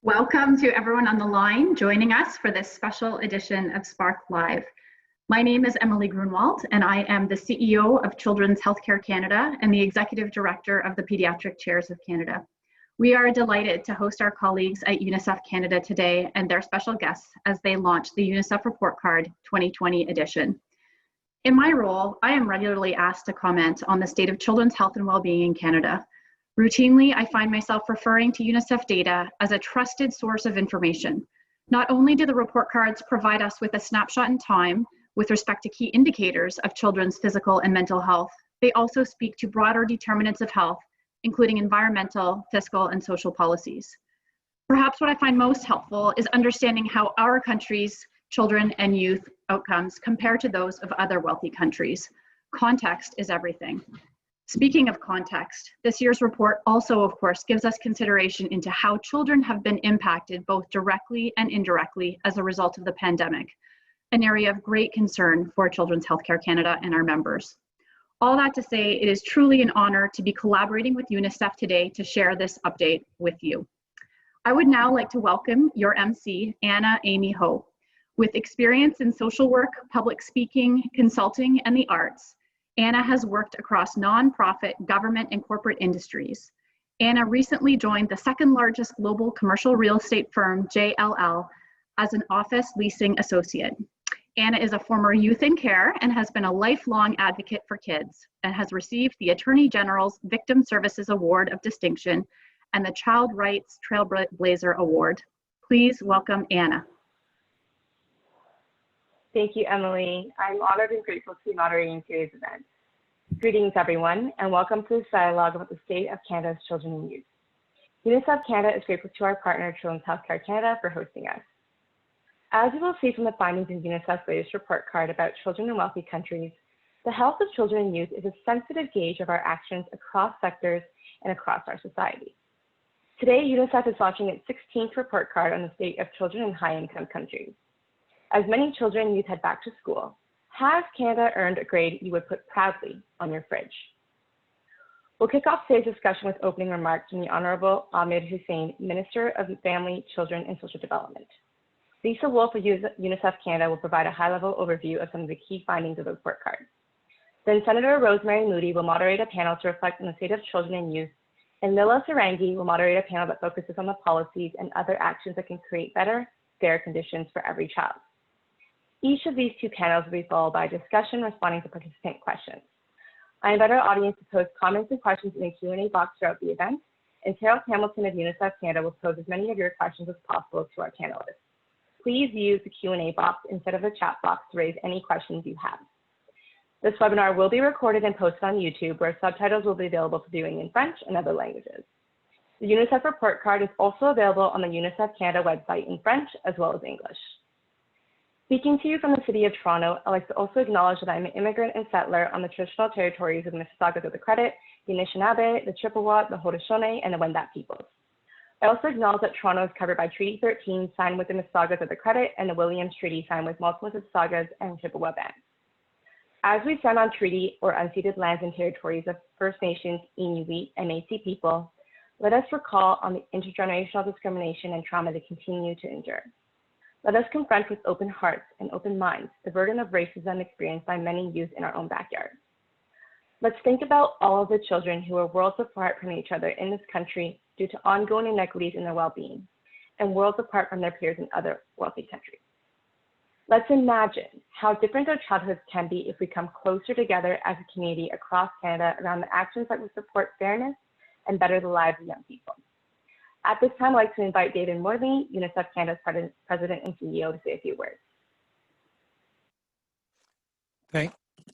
Welcome to everyone on the line joining us for this special edition of Spark Live. My name is Emily Grunwald, and I am the CEO of Children's Healthcare Canada and the Executive Director of the Pediatric Chairs of Canada. We are delighted to host our colleagues at UNICEF Canada today and their special guests as they launch the UNICEF Report Card 2020 edition. In my role, I am regularly asked to comment on the state of children's health and well-being in Canada. Routinely, I find myself referring to UNICEF data as a trusted source of information. Not only do the report cards provide us with a snapshot in time with respect to key indicators of children's physical and mental health, they also speak to broader determinants of health, including environmental, fiscal, and social policies. Perhaps what I find most helpful is understanding how our country's children and youth outcomes compare to those of other wealthy countries. Context is everything. Speaking of context, this year's report also, of course, gives us consideration into how children have been impacted both directly and indirectly as a result of the pandemic, an area of great concern for Children's Healthcare Canada and our members. All that to say, it is truly an honor to be collaborating with UNICEF today to share this update with you. I would now like to welcome your MC, Anna Amy Ho. With experience in social work, public speaking, consulting, and the arts, Anna has worked across nonprofit, government, and corporate industries. Anna recently joined the second largest global commercial real estate firm, JLL, as an office leasing associate. Anna is a former youth in care and has been a lifelong advocate for kids and has received the Attorney General's Victim Services Award of Distinction and the Child Rights Trailblazer Award. Please welcome Anna. Thank you, Emily. I'm honored and grateful to be moderating today's event. Greetings, everyone, and welcome to this dialogue about the state of Canada's children and youth. UNICEF Canada is grateful to our partner, Children's Healthcare Canada, for hosting us. As you will see from the findings in UNICEF's latest report card about children in wealthy countries, the health of children and youth is a sensitive gauge of our actions across sectors and across our society. Today, UNICEF is launching its 16th report card on the state of children in high-income countries. As many children and youth head back to school, has Canada earned a grade you would put proudly on your fridge? We'll kick off today's discussion with opening remarks from the Honorable Ahmed Hussein, Minister of Family, Children and Social Development. Lisa Wolf of UNICEF Canada will provide a high-level overview of some of the key findings of the report card. Then Senator Rosemary Moody will moderate a panel to reflect on the state of children and youth, and Lila Sarangi will moderate a panel that focuses on the policies and other actions that can create better, fair conditions for every child. Each of these two panels will be followed by a discussion responding to participant questions. I invite our audience to post comments and questions in the Q&A box throughout the event, and Carol Hamilton of UNICEF Canada will pose as many of your questions as possible to our panelists. Please use the Q&A box instead of the chat box to raise any questions you have. This webinar will be recorded and posted on YouTube, where subtitles will be available for viewing in French and other languages. The UNICEF report card is also available on the UNICEF Canada website in French as well as English. Speaking to you from the city of Toronto, I'd like to also acknowledge that I'm an immigrant and settler on the traditional territories of the Mississaugas of the Credit, the Anishinaabe, the Chippewa, the Haudenosaunee, and the Wendat peoples. I also acknowledge that Toronto is covered by Treaty 13, signed with the Mississaugas of the Credit, and the Williams Treaty, signed with multiple Mississaugas and Chippewa bands. As we stand on treaty or unceded lands and territories of First Nations, Inuit, and Métis people, let us recall on the intergenerational discrimination and trauma they continue to endure. Let us confront with open hearts and open minds the burden of racism experienced by many youth in our own backyard. Let's think about all of the children who are worlds apart from each other in this country due to ongoing inequities in their well-being, and worlds apart from their peers in other wealthy countries. Let's imagine how different our childhoods can be if we come closer together as a community across Canada around the actions that will support fairness and better the lives of young people. At this time, I'd like to invite David Morley, UNICEF Canada's President and CEO, to say a few words.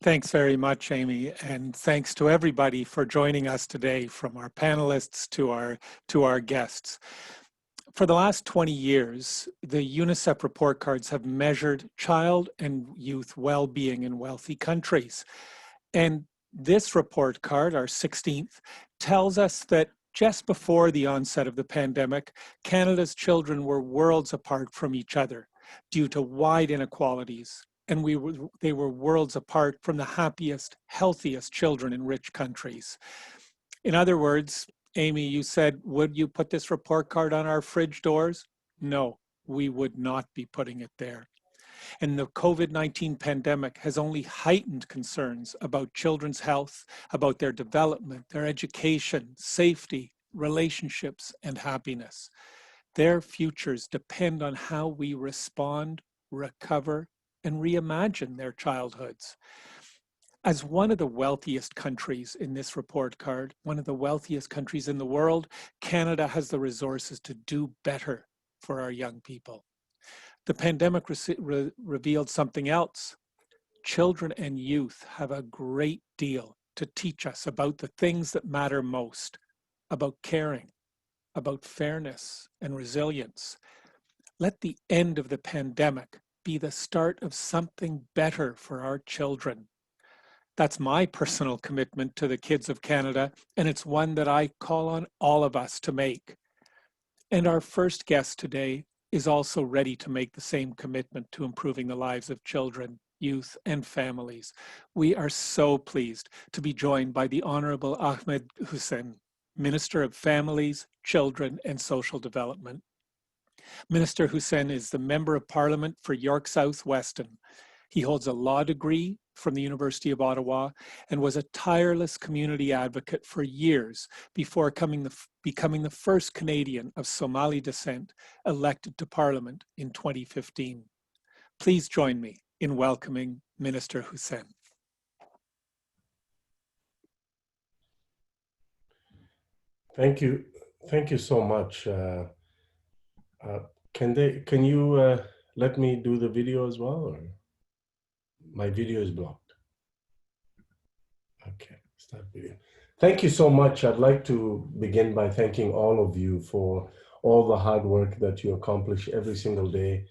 Thanks very much, Amy, and thanks to everybody for joining us today, from our panelists to our guests. For the last 20 years, the UNICEF report cards have measured child and youth well-being in wealthy countries. And this report card, our 16th, tells us that just before the onset of the pandemic, Canada's children were worlds apart from each other due to wide inequalities, and they were worlds apart from the happiest, healthiest children in rich countries. In other words, Amy, you said, would you put this report card on our fridge doors? No, we would not be putting it there. And the COVID-19 pandemic has only heightened concerns about children's health, about their development, their education, safety, relationships, and happiness. Their futures depend on how we respond, recover, and reimagine their childhoods. As one of the wealthiest countries in this report card, one of the wealthiest countries in the world, Canada has the resources to do better for our young people. The pandemic revealed something else. Children and youth have a great deal to teach us about the things that matter most, about caring, about fairness and resilience. Let the end of the pandemic be the start of something better for our children. That's my personal commitment to the kids of Canada, and it's one that I call on all of us to make. And our first guest today is also ready to make the same commitment to improving the lives of children, youth, and families. We are so pleased to be joined by the Honorable Ahmed Hussein, Minister of Families, Children, and Social Development. Minister Hussein is the Member of Parliament for York South Weston. He holds a law degree from the University of Ottawa and was a tireless community advocate for years before becoming the first Canadian of Somali descent elected to Parliament in 2015. Please join me in welcoming Minister Hussein. Thank you. Thank you so much. Can you let me do the video as well, or my video is blocked? Okay, start video. Thank you so much. I'd like to begin by thanking all of you for all the hard work that you accomplish every single day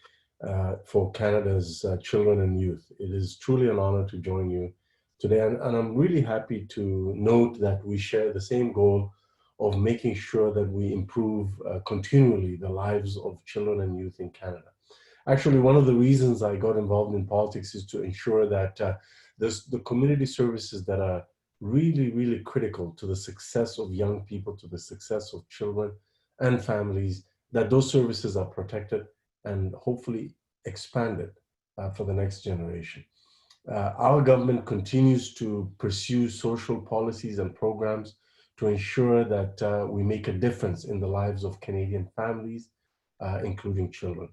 for Canada's children and youth. It is truly an honor to join you today, and I'm really happy to note that we share the same goal of making sure that we improve continually the lives of children and youth in Canada. Actually, one of the reasons I got involved in politics is to ensure that the community services that are really, really critical to the success of young people, to the success of children and families, that those services are protected and hopefully expanded for the next generation. Our government continues to pursue social policies and programs to ensure that we make a difference in the lives of Canadian families, including children,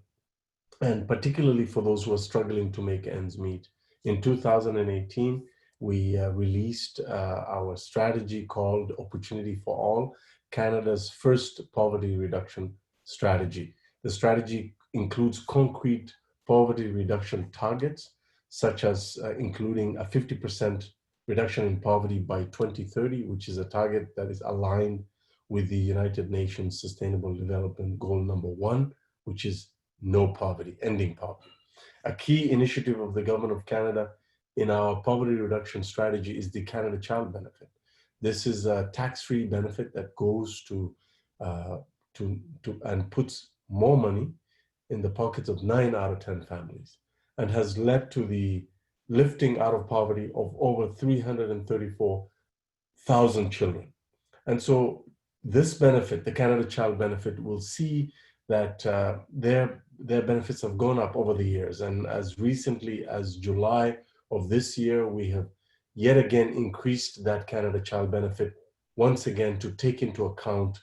and particularly for those who are struggling to make ends meet. In 2018, we released our strategy called Opportunity for All, Canada's first poverty reduction strategy. The strategy includes concrete poverty reduction targets, such as including a 50% reduction in poverty by 2030, which is a target that is aligned with the United Nations Sustainable Development Goal number 1, which is no poverty, ending poverty. A key initiative of the Government of Canada in our poverty reduction strategy is the Canada Child Benefit. This is a tax-free benefit that goes to and puts more money in the pockets of 9 out of 10 families, and has led to the lifting out of poverty of over 334,000 children. And so this benefit, the Canada Child Benefit, will see that their benefits have gone up over the years. And as recently as July of this year, we have yet again increased that Canada Child Benefit once again to take into account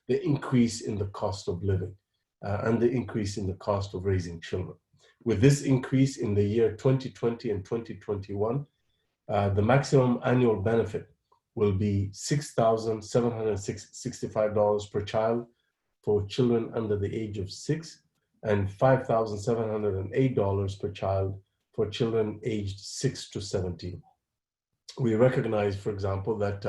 the increase in the cost of living and the increase in the cost of raising children. With this increase in the year 2020 and 2021, the maximum annual benefit will be $6,765 per child for children under the age of 6, and $5,708 per child for children aged 6 to 17. We recognize, for example, that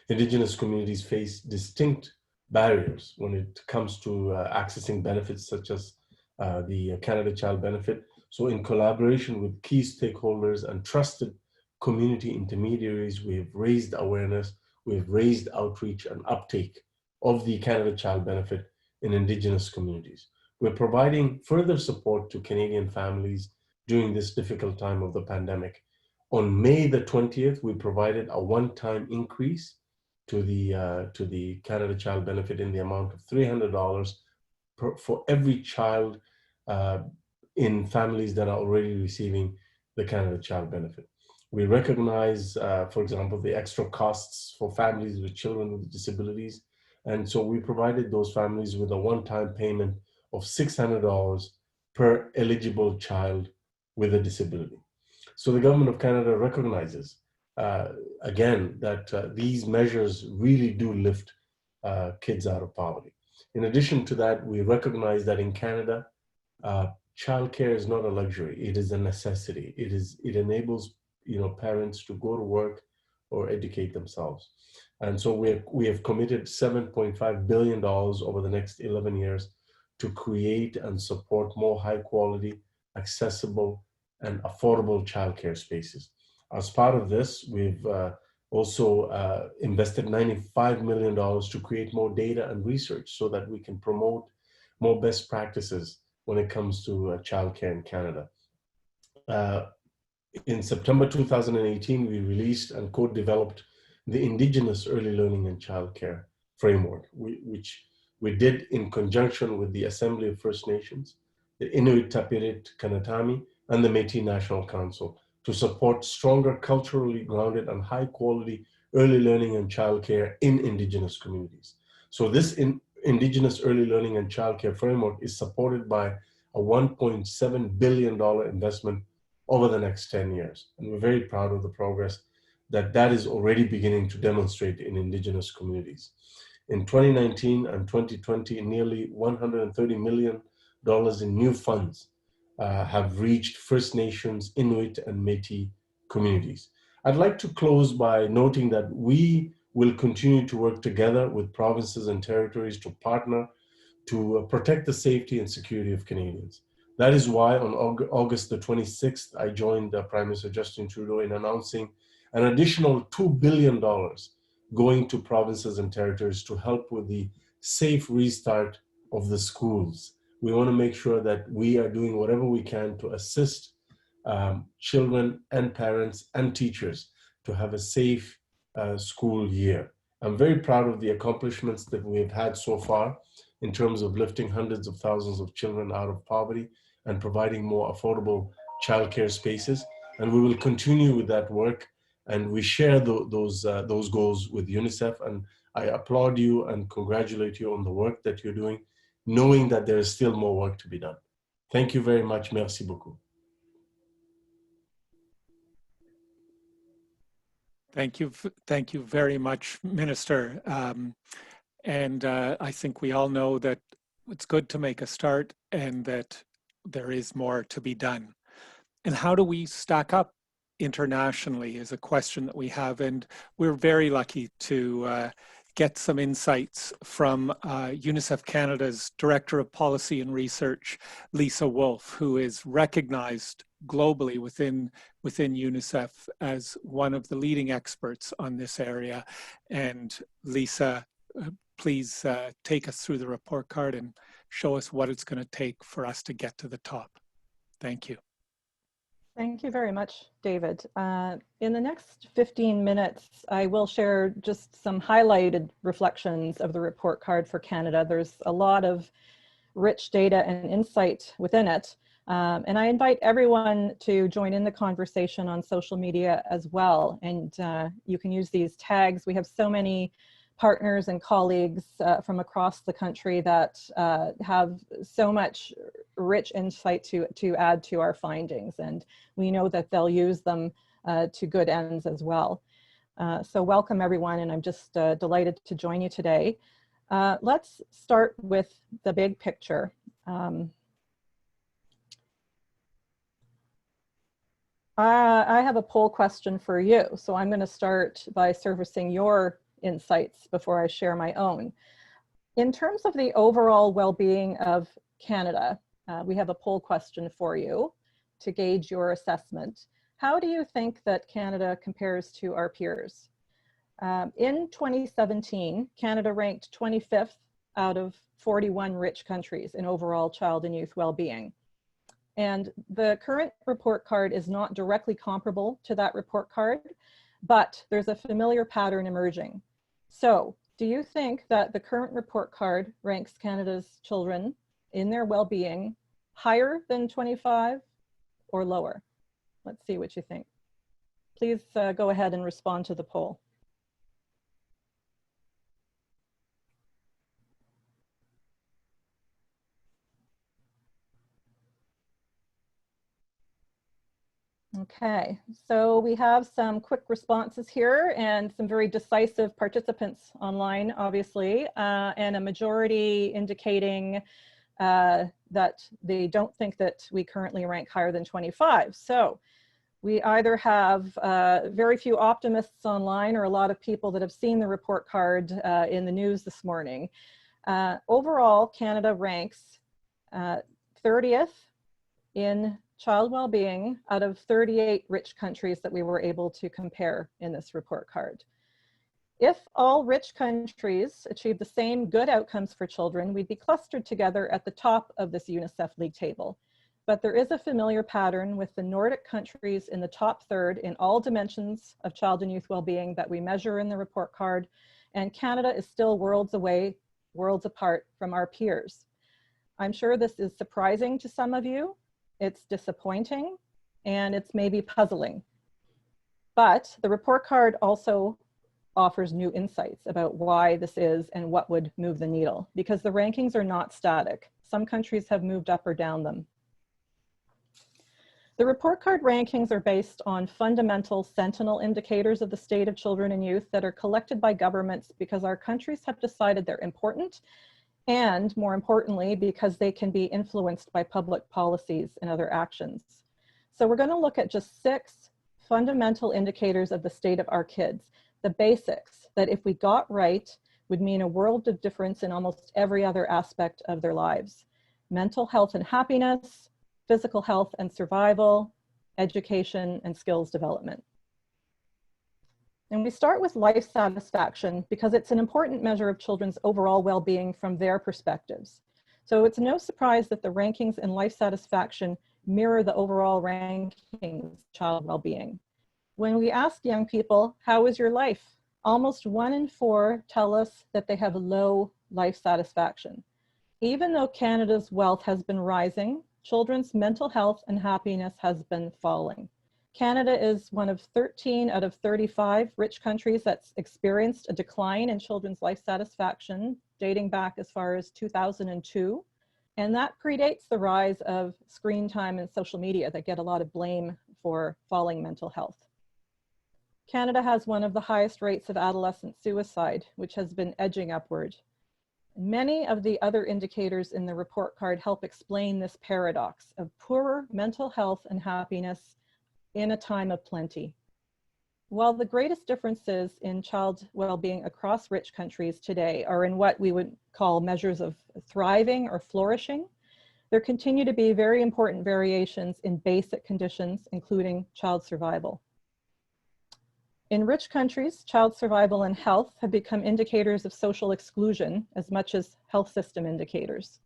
Indigenous communities face distinct barriers when it comes to accessing benefits such as the Canada Child Benefit. So in collaboration with key stakeholders and trusted community intermediaries, we have raised awareness, we have raised outreach and uptake of the Canada Child Benefit in Indigenous communities. We're providing further support to Canadian families during this difficult time of the pandemic. On May the 20th, we provided a one-time increase to the Canada Child Benefit in the amount of $300 for every child in families that are already receiving the Canada Child Benefit. We recognize, for example, the extra costs for families with children with disabilities. And so we provided those families with a one-time payment of $600 per eligible child with a disability. So the Government of Canada recognizes, again, that these measures really do lift kids out of poverty. In addition to that, we recognize that in Canada, childcare is not a luxury; it is a necessity. It enables parents to go to work or educate themselves, and so we have committed $7.5 billion over the next 11 years to create and support more high quality, accessible, and affordable childcare spaces. As part of this, we've also invested $95 million to create more data and research so that we can promote more best practices when it comes to childcare in Canada. In September 2018, we released and co-developed the Indigenous Early Learning and Childcare Framework, which we did in conjunction with the Assembly of First Nations, the Inuit Tapirit Kanatami, and the Métis National Council to support stronger culturally grounded and high quality early learning and childcare in Indigenous communities. So this Indigenous Early Learning and Childcare Framework is supported by a $1.7 billion investment over the next 10 years. And we're very proud of the progress that is already beginning to demonstrate in Indigenous communities. In 2019 and 2020, nearly $130 million in new funds have reached First Nations, Inuit, and Métis communities. I'd like to close by noting that we will continue to work together with provinces and territories to partner to protect the safety and security of Canadians. That is why on August the 26th, I joined Prime Minister Justin Trudeau in announcing an additional $2 billion going to provinces and territories to help with the safe restart of the schools. We want to make sure that we are doing whatever we can to assist children and parents and teachers to have a safe school year. I'm very proud of the accomplishments that we have had so far in terms of lifting hundreds of thousands of children out of poverty and providing more affordable childcare spaces. And we will continue with that work. And we share those goals with UNICEF. And I applaud you and congratulate you on the work that you're doing, knowing that there is still more work to be done. Thank you very much. Merci beaucoup. Thank you very much, Minister. I think we all know that it's good to make a start and that there is more to be done. And how do we stack up internationally is a question that we have. And we're very lucky to get some insights from UNICEF Canada's Director of Policy and Research, Lisa Wolf, who is recognized globally within UNICEF as one of the leading experts on this area. And Lisa, please take us through the report card and show us what it's going to take for us to get to the top. Thank you. Thank you very much, David. In the next 15 minutes, I will share just some highlighted reflections of the report card for Canada. There's a lot of rich data and insight within it. And I invite everyone to join in the conversation on social media as well. And you can use these tags. We have so many partners and colleagues from across the country that have so much rich insight to add to our findings. And we know that they'll use them to good ends as well. So welcome everyone, and I'm just delighted to join you today. Let's start with the big picture. I have a poll question for you. So I'm going to start by surfacing your insights before I share my own. In terms of the overall well-being of Canada, we have a poll question for you to gauge your assessment. How do you think that Canada compares to our peers? In 2017, Canada ranked 25th out of 41 rich countries in overall child and youth well-being. And the current report card is not directly comparable to that report card, but there's a familiar pattern emerging. So, do you think that the current report card ranks Canada's children in their well-being higher than 25 or lower? Let's see what you think. Please go ahead and respond to the poll. Okay, so we have some quick responses here and some very decisive participants online, obviously, and a majority indicating that they don't think that we currently rank higher than 25. So we either have very few optimists online or a lot of people that have seen the report card in the news this morning. Overall, Canada ranks 30th in child well-being out of 38 rich countries that we were able to compare in this report card. If all rich countries achieve the same good outcomes for children, we'd be clustered together at the top of this UNICEF league table. But there is a familiar pattern with the Nordic countries in the top third in all dimensions of child and youth well-being that we measure in the report card, and Canada is still worlds away, worlds apart from our peers. I'm sure this is surprising to some of you. It's disappointing, and it's maybe puzzling. But the report card also offers new insights about why this is and what would move the needle, because the rankings are not static. Some countries have moved up or down them. The report card rankings are based on fundamental sentinel indicators of the state of children and youth that are collected by governments because our countries have decided they're important, and more importantly, because they can be influenced by public policies and other actions. So we're going to look at just 6 fundamental indicators of the state of our kids, the basics that if we got right would mean a world of difference in almost every other aspect of their lives. Mental health and happiness, physical health and survival, education and skills development. And we start with life satisfaction because it's an important measure of children's overall well-being from their perspectives. So it's no surprise that the rankings in life satisfaction mirror the overall rankings of child well-being. When we ask young people, how is your life? Almost 1 in 4 tell us that they have low life satisfaction. Even though Canada's wealth has been rising, children's mental health and happiness has been falling. Canada is one of 13 out of 35 rich countries that's experienced a decline in children's life satisfaction, dating back as far as 2002. And that predates the rise of screen time and social media that get a lot of blame for falling mental health. Canada has one of the highest rates of adolescent suicide, which has been edging upward. Many of the other indicators in the report card help explain this paradox of poorer mental health and happiness in a time of plenty. While the greatest differences in child well-being across rich countries today are in what we would call measures of thriving or flourishing, there continue to be very important variations in basic conditions, including child survival. In rich countries, child survival and health have become indicators of social exclusion as much as health system indicators.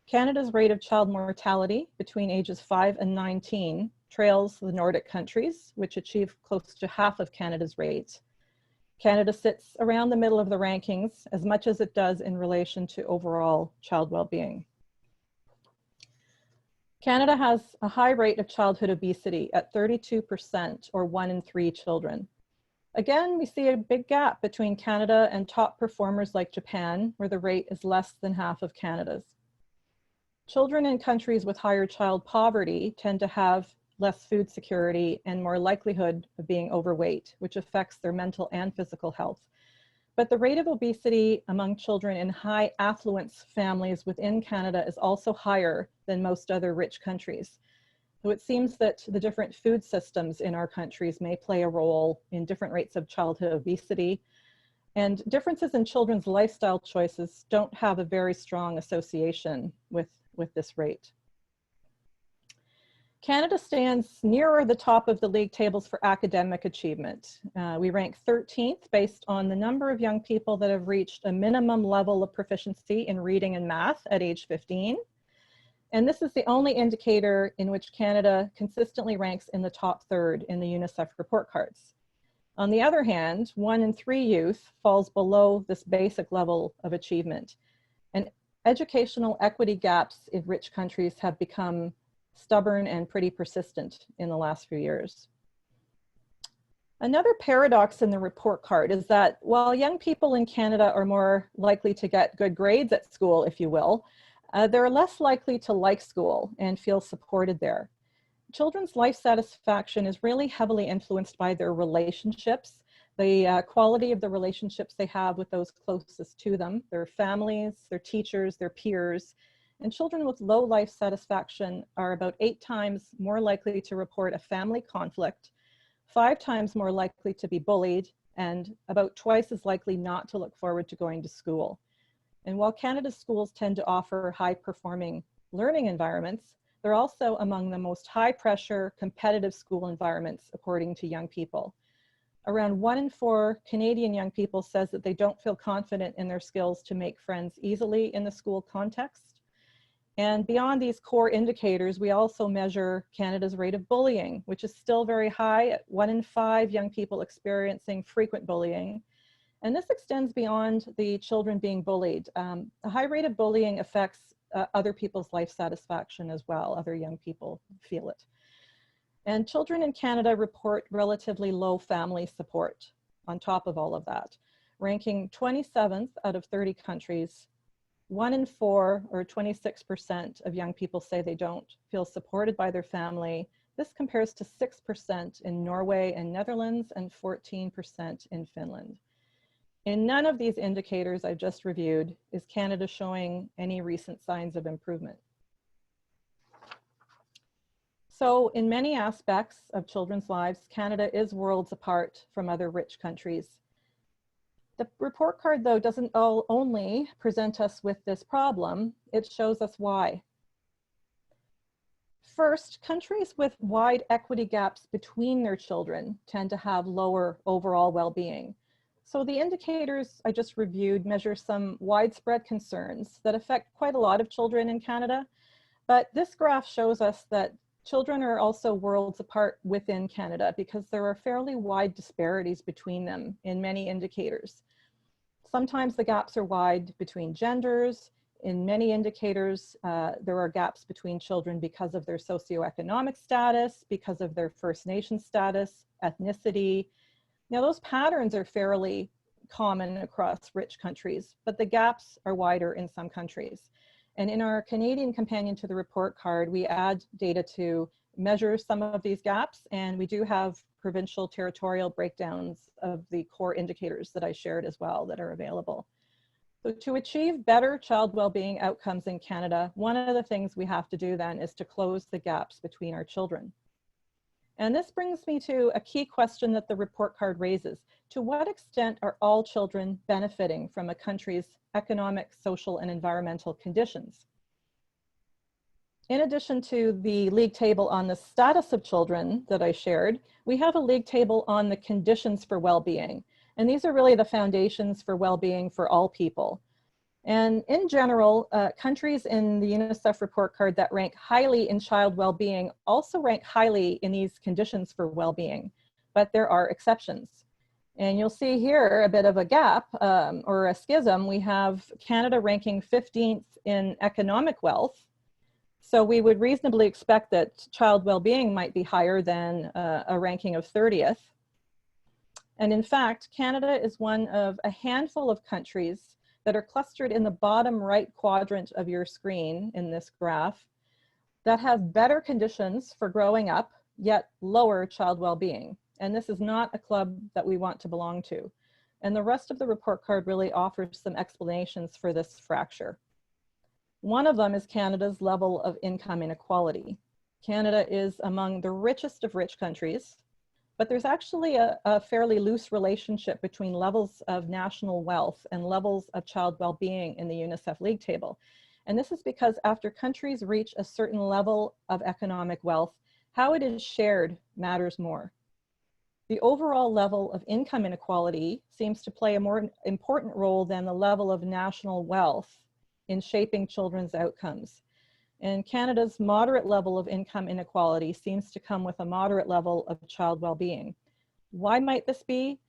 Canada's rate of child mortality between ages 5 and 19 trails the Nordic countries, which achieve close to half of Canada's rate. Canada sits around the middle of the rankings as much as it does in relation to overall child well-being. Canada has a high rate of childhood obesity at 32%, or 1 in 3 children. Again, we see a big gap between Canada and top performers like Japan, where the rate is less than half of Canada's. Children in countries with higher child poverty tend to have less food security and more likelihood of being overweight, which affects their mental and physical health. But the rate of obesity among children in high affluence families within Canada is also higher than most other rich countries. So it seems that the different food systems in our countries may play a role in different rates of childhood obesity, and differences in children's lifestyle choices don't have a very strong association with this rate. Canada stands nearer the top of the league tables for academic achievement. We rank 13th based on the number of young people that have reached a minimum level of proficiency in reading and math at age 15. And this is the only indicator in which Canada consistently ranks in the top third in the UNICEF report cards. On the other hand, 1 in 3 youth falls below this basic level of achievement. And educational equity gaps in rich countries have become stubborn and pretty persistent in the last few years. Another paradox in the report card is that while young people in Canada are more likely to get good grades at school, if you will, they're less likely to like school and feel supported there. Children's life satisfaction is really heavily influenced by their relationships, the quality of the relationships they have with those closest to them, their families, their teachers, their peers. And children with low life satisfaction are about 8 times more likely to report a family conflict, 5 times more likely to be bullied, and about twice as likely not to look forward to going to school. And while Canada's schools tend to offer high-performing learning environments, they're also among the most high-pressure, competitive school environments, according to young people. Around 1 in 4 Canadian young people says that they don't feel confident in their skills to make friends easily in the school context. And beyond these core indicators, we also measure Canada's rate of bullying, which is still very high at 1 in 5 young people experiencing frequent bullying. And this extends beyond the children being bullied. A high rate of bullying affects other people's life satisfaction as well. Other young people feel it. And children in Canada report relatively low family support on top of all of that, ranking 27th out of 30 countries. 1 in 4, or 26% of young people say they don't feel supported by their family. This compares to 6% in Norway and Netherlands and 14% in Finland. In none of these indicators I've just reviewed is Canada showing any recent signs of improvement. So in many aspects of children's lives, Canada is worlds apart from other rich countries. The report card, though, doesn't only present us with this problem, it shows us why. First, countries with wide equity gaps between their children tend to have lower overall well-being. So the indicators I just reviewed measure some widespread concerns that affect quite a lot of children in Canada, but this graph shows us that children are also worlds apart within Canada because there are fairly wide disparities between them in many indicators. Sometimes the gaps are wide between genders. In many indicators, there are gaps between children because of their socioeconomic status, because of their First Nation status, ethnicity. Now, those patterns are fairly common across rich countries, but the gaps are wider in some countries. And in our Canadian companion to the report card, we add data to measure some of these gaps, and we do have provincial territorial breakdowns of the core indicators that I shared as well that are available. So to achieve better child well-being outcomes in Canada, one of the things we have to do then is to close the gaps between our children. And this brings me to a key question that the report card raises. To what extent are all children benefiting from a country's economic, social, and environmental conditions? In addition to the league table on the status of children that I shared, we have a league table on the conditions for well-being. And these are really the foundations for well-being for all people. And in general, countries in the UNICEF report card that rank highly in child well-being also rank highly in these conditions for well-being, but there are exceptions. And you'll see here a bit of a gap or a schism. We have Canada ranking 15th in economic wealth. So we would reasonably expect that child well-being might be higher than a ranking of 30th. And in fact, Canada is one of a handful of countries that are clustered in the bottom right quadrant of your screen in this graph that have better conditions for growing up, yet lower child well-being. And this is not a club that we want to belong to. And the rest of the report card really offers some explanations for this fracture. One of them is Canada's level of income inequality. Canada is among the richest of rich countries, but there's actually a fairly loose relationship between levels of national wealth and levels of child well-being in the UNICEF League Table. And this is because after countries reach a certain level of economic wealth, how it is shared matters more. The overall level of income inequality seems to play a more important role than the level of national wealth in shaping children's outcomes. And Canada's moderate level of income inequality seems to come with a moderate level of child well-being. Why might this be?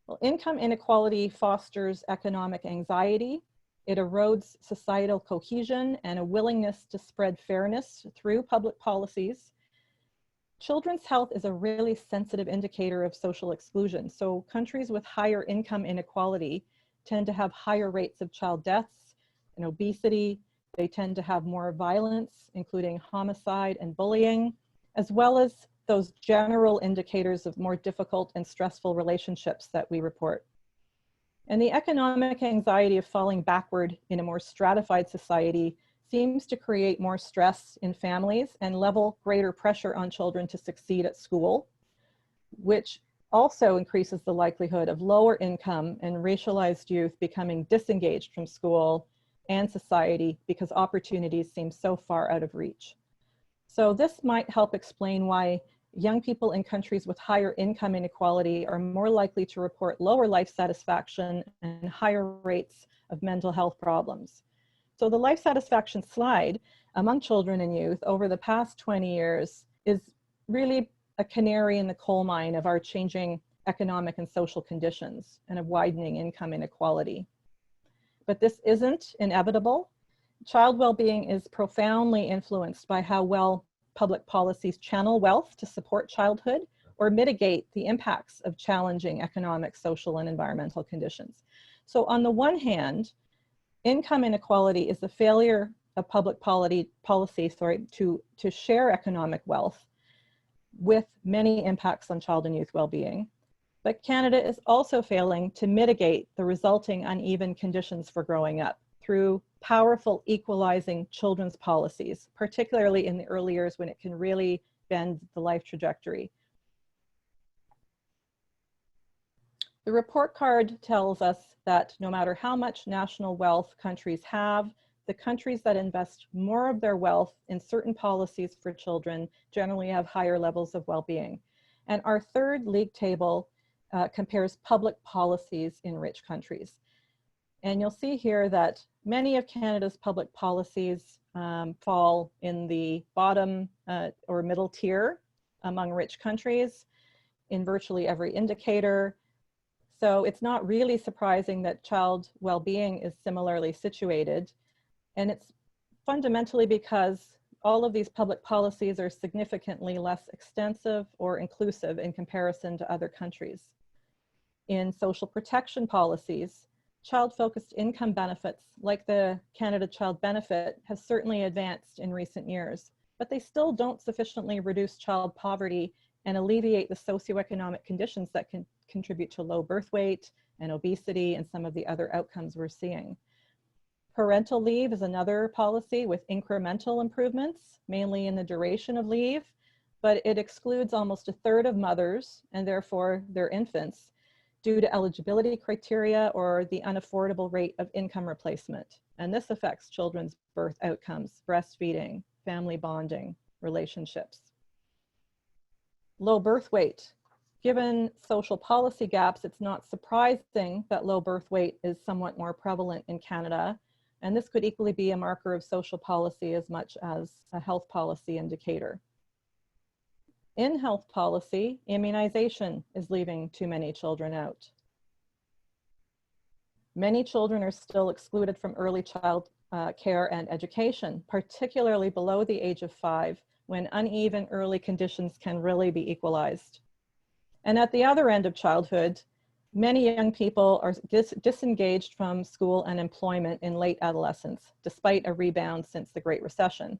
Well, income inequality fosters economic anxiety. It erodes societal cohesion and a willingness to spread fairness through public policies. Children's health is a really sensitive indicator of social exclusion. So countries with higher income inequality tend to have higher rates of child deaths and obesity. They tend to have more violence, including homicide and bullying, as well as those general indicators of more difficult and stressful relationships that we report. And the economic anxiety of falling backward in a more stratified society seems to create more stress in families and level greater pressure on children to succeed at school, which also increases the likelihood of lower income and racialized youth becoming disengaged from school and society because opportunities seem so far out of reach. So this might help explain why young people in countries with higher income inequality are more likely to report lower life satisfaction and higher rates of mental health problems. So the life satisfaction slide among children and youth over the past 20 years is really a canary in the coal mine of our changing economic and social conditions and of widening income inequality. But this isn't inevitable. Child well-being is profoundly influenced by how well public policies channel wealth to support childhood or mitigate the impacts of challenging economic, social, and environmental conditions. So on the one hand, income inequality is the failure of public policy to share economic wealth with many impacts on child and youth well-being. But Canada is also failing to mitigate the resulting uneven conditions for growing up through powerful equalizing children's policies, particularly in the early years when it can really bend the life trajectory. The report card tells us that no matter how much national wealth countries have, the countries that invest more of their wealth in certain policies for children generally have higher levels of well-being. And our third league table compares public policies in rich countries. And you'll see here that many of Canada's public policies fall in the bottom or middle tier among rich countries in virtually every indicator. So it's not really surprising that child well-being is similarly situated. And it's fundamentally because all of these public policies are significantly less extensive or inclusive in comparison to other countries. In social protection policies, child-focused income benefits, like the Canada Child Benefit, have certainly advanced in recent years, but they still don't sufficiently reduce child poverty and alleviate the socioeconomic conditions that can contribute to low birth weight and obesity and some of the other outcomes we're seeing. Parental leave is another policy with incremental improvements, mainly in the duration of leave, but it excludes almost a third of mothers and therefore their infants due to eligibility criteria or the unaffordable rate of income replacement. And this affects children's birth outcomes, breastfeeding, family bonding, relationships. Low birth weight. Given social policy gaps, it's not surprising that low birth weight is somewhat more prevalent in Canada. And this could equally be a marker of social policy as much as a health policy indicator. In health policy, immunization is leaving too many children out. Many children are still excluded from early child care and education, particularly below the age of 5, when uneven early conditions can really be equalized. And at the other end of childhood, many young people are disengaged from school and employment in late adolescence, despite a rebound since the Great Recession.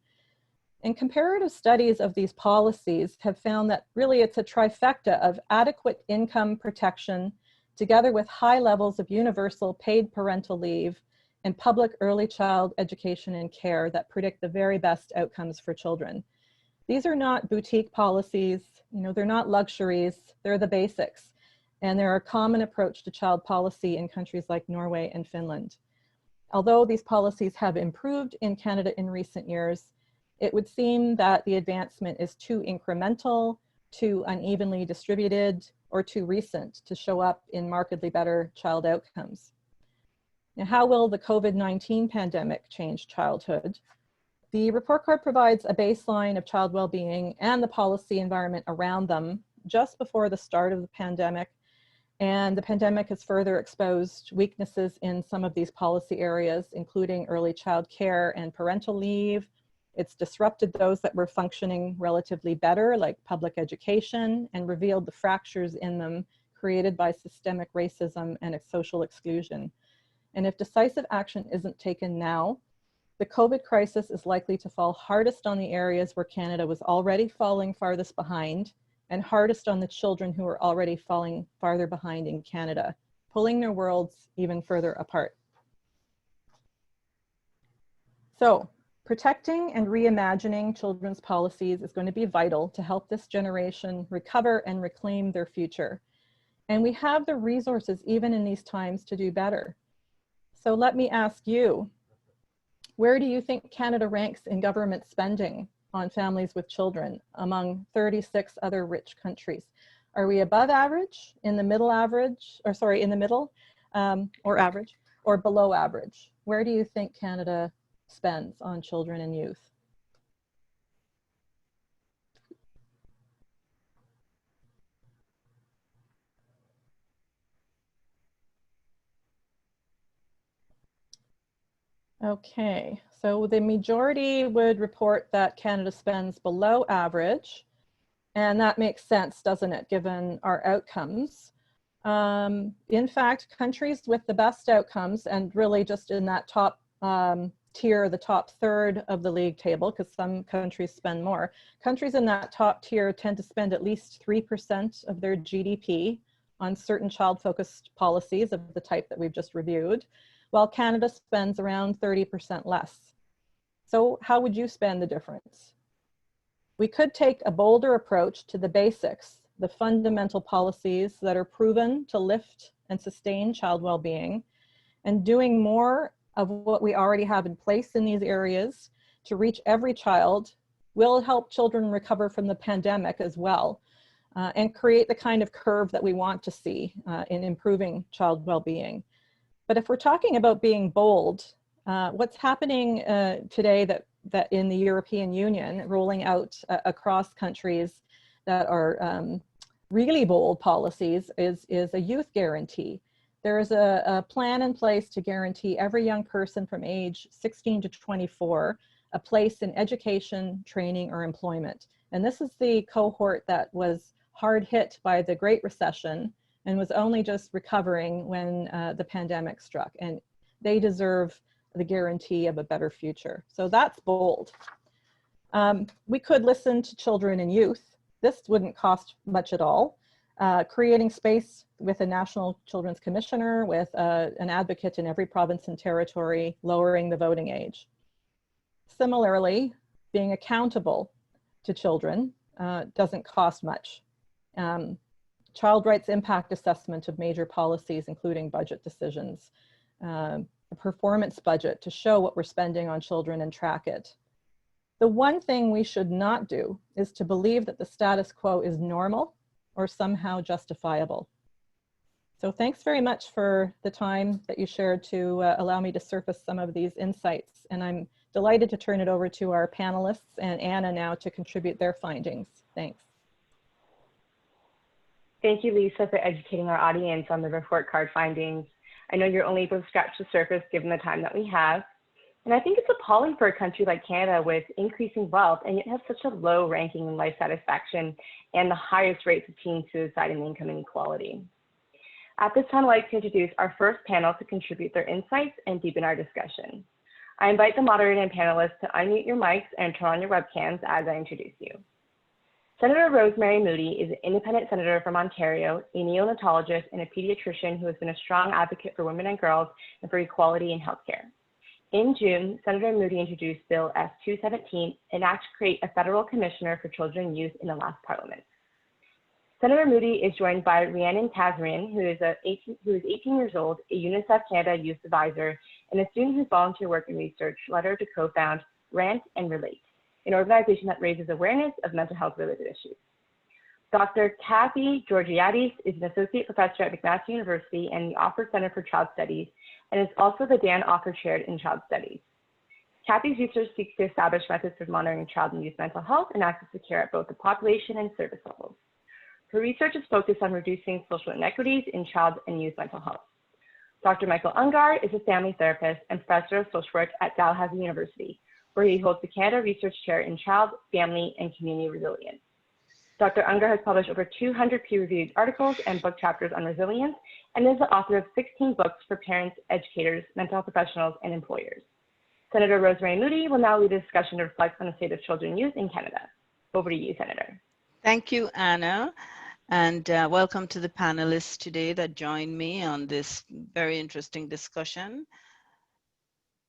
And comparative studies of these policies have found that really it's a trifecta of adequate income protection together with high levels of universal paid parental leave and public early child education and care that predict the very best outcomes for children. These are not boutique policies, they're not luxuries, they're the basics. And they're a common approach to child policy in countries like Norway and Finland. Although these policies have improved in Canada in recent years, it would seem that the advancement is too incremental, too unevenly distributed, or too recent to show up in markedly better child outcomes. Now, how will the COVID-19 pandemic change childhood? The report card provides a baseline of child well-being and the policy environment around them just before the start of the pandemic, and the pandemic has further exposed weaknesses in some of these policy areas, including early child care and parental leave. It's disrupted those that were functioning relatively better, like public education, and revealed the fractures in them created by systemic racism and social exclusion. And if decisive action isn't taken now, the COVID crisis is likely to fall hardest on the areas where Canada was already falling farthest behind, and hardest on the children who are already falling farther behind in Canada, pulling their worlds even further apart. So, protecting and reimagining children's policies is going to be vital to help this generation recover and reclaim their future. And we have the resources, even in these times, to do better. So let me ask you, where do you think Canada ranks in government spending on families with children among 36 other rich countries? Are we above average, in the middle average, or sorry, in the middle, or average, or below average? Where do you think Canada spends on children and youth? Okay, so the majority would report that Canada spends below average, and that makes sense, doesn't it, given our outcomes. In fact, countries with the best outcomes, and really just in that top tier, the top third of the league table, because some countries spend more, countries in that top tier tend to spend at least 3% of their GDP on certain child-focused policies of the type that we've just reviewed, while Canada spends around 30% less. So how would you spend the difference? We could take a bolder approach to the basics, the fundamental policies that are proven to lift and sustain child well-being, and doing more of what we already have in place in these areas to reach every child will help children recover from the pandemic as well, and create the kind of curve that we want to see in improving child well-being. But if we're talking about being bold, what's happening today that in the European Union, rolling out across countries that are really bold policies is a youth guarantee. There is a plan in place to guarantee every young person from age 16 to 24 a place in education, training, or employment. And this is the cohort that was hard hit by the Great Recession and was only just recovering when the pandemic struck. And they deserve the guarantee of a better future. So that's bold. We could listen to children and youth. This wouldn't cost much at all. Creating space with a National Children's Commissioner, with an advocate in every province and territory, lowering the voting age. Similarly, being accountable to children doesn't cost much. Child rights impact assessment of major policies, including budget decisions, a performance budget to show what we're spending on children and track it. The one thing we should not do is to believe that the status quo is normal or somehow justifiable. So thanks very much for the time that you shared to allow me to surface some of these insights. And I'm delighted to turn it over to our panelists and Anna now to contribute their findings. Thanks. Thank you, Lisa, for educating our audience on the report card findings. I know you're only able to scratch the surface given the time that we have. And I think it's appalling for a country like Canada with increasing wealth and yet has such a low ranking in life satisfaction and the highest rates of teen suicide and income inequality. At this time, I'd like to introduce our first panel to contribute their insights and deepen our discussion. I invite the moderator and panelists to unmute your mics and turn on your webcams as I introduce you. Senator Rosemary Moody is an independent senator from Ontario, a neonatologist and a pediatrician who has been a strong advocate for women and girls and for equality in healthcare. In June, Senator Moody introduced Bill S-217, an act to create a federal commissioner for children and youth in the last parliament. Senator Moody is joined by Rhiannon Kazarian, who is 18 years old, a UNICEF Canada youth advisor, and a student whose volunteer work and research led her to co-found Rant and Relate, an organization that raises awareness of mental health related issues. Dr. Kathy Georgiadis is an associate professor at McMaster University and the Offer Center for Child Studies, and is also the Dan Offer Chair in Child Studies. Kathy's research seeks to establish methods for monitoring child and youth mental health and access to care at both the population and service levels. Her research is focused on reducing social inequities in child and youth mental health. Dr. Michael Ungar is a family therapist and professor of social work at Dalhousie University, where he holds the Canada Research Chair in Child, Family, and Community Resilience. Dr. Ungar has published over 200 peer-reviewed articles and book chapters on resilience and is the author of 16 books for parents, educators, mental health professionals, and employers. Senator Rosemary Moody will now lead a discussion to reflect on the state of children and youth in Canada. Over to you, Senator. Thank you, Anna, and welcome to the panelists today that join me on this very interesting discussion.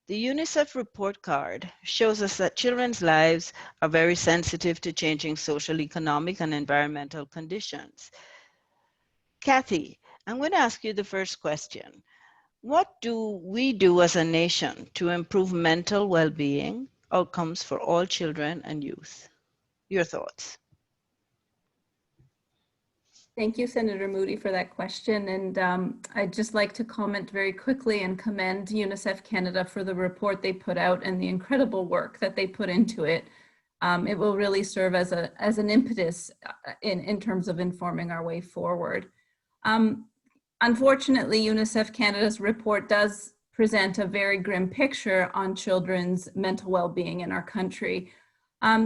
The UNICEF Report Card shows us that children's lives are very sensitive to changing social, economic, and environmental conditions. Kathy, I'm going to ask you the first question. What do we do as a nation to improve mental well-being outcomes for all children and youth? Your thoughts? Thank you, Senator Moody, for that question. And I'd just like to comment very quickly and commend UNICEF Canada for the report they put out and the incredible work that they put into it. It will really serve as an impetus in terms of informing our way forward. Unfortunately, UNICEF Canada's report does present a very grim picture on children's mental well-being in our country.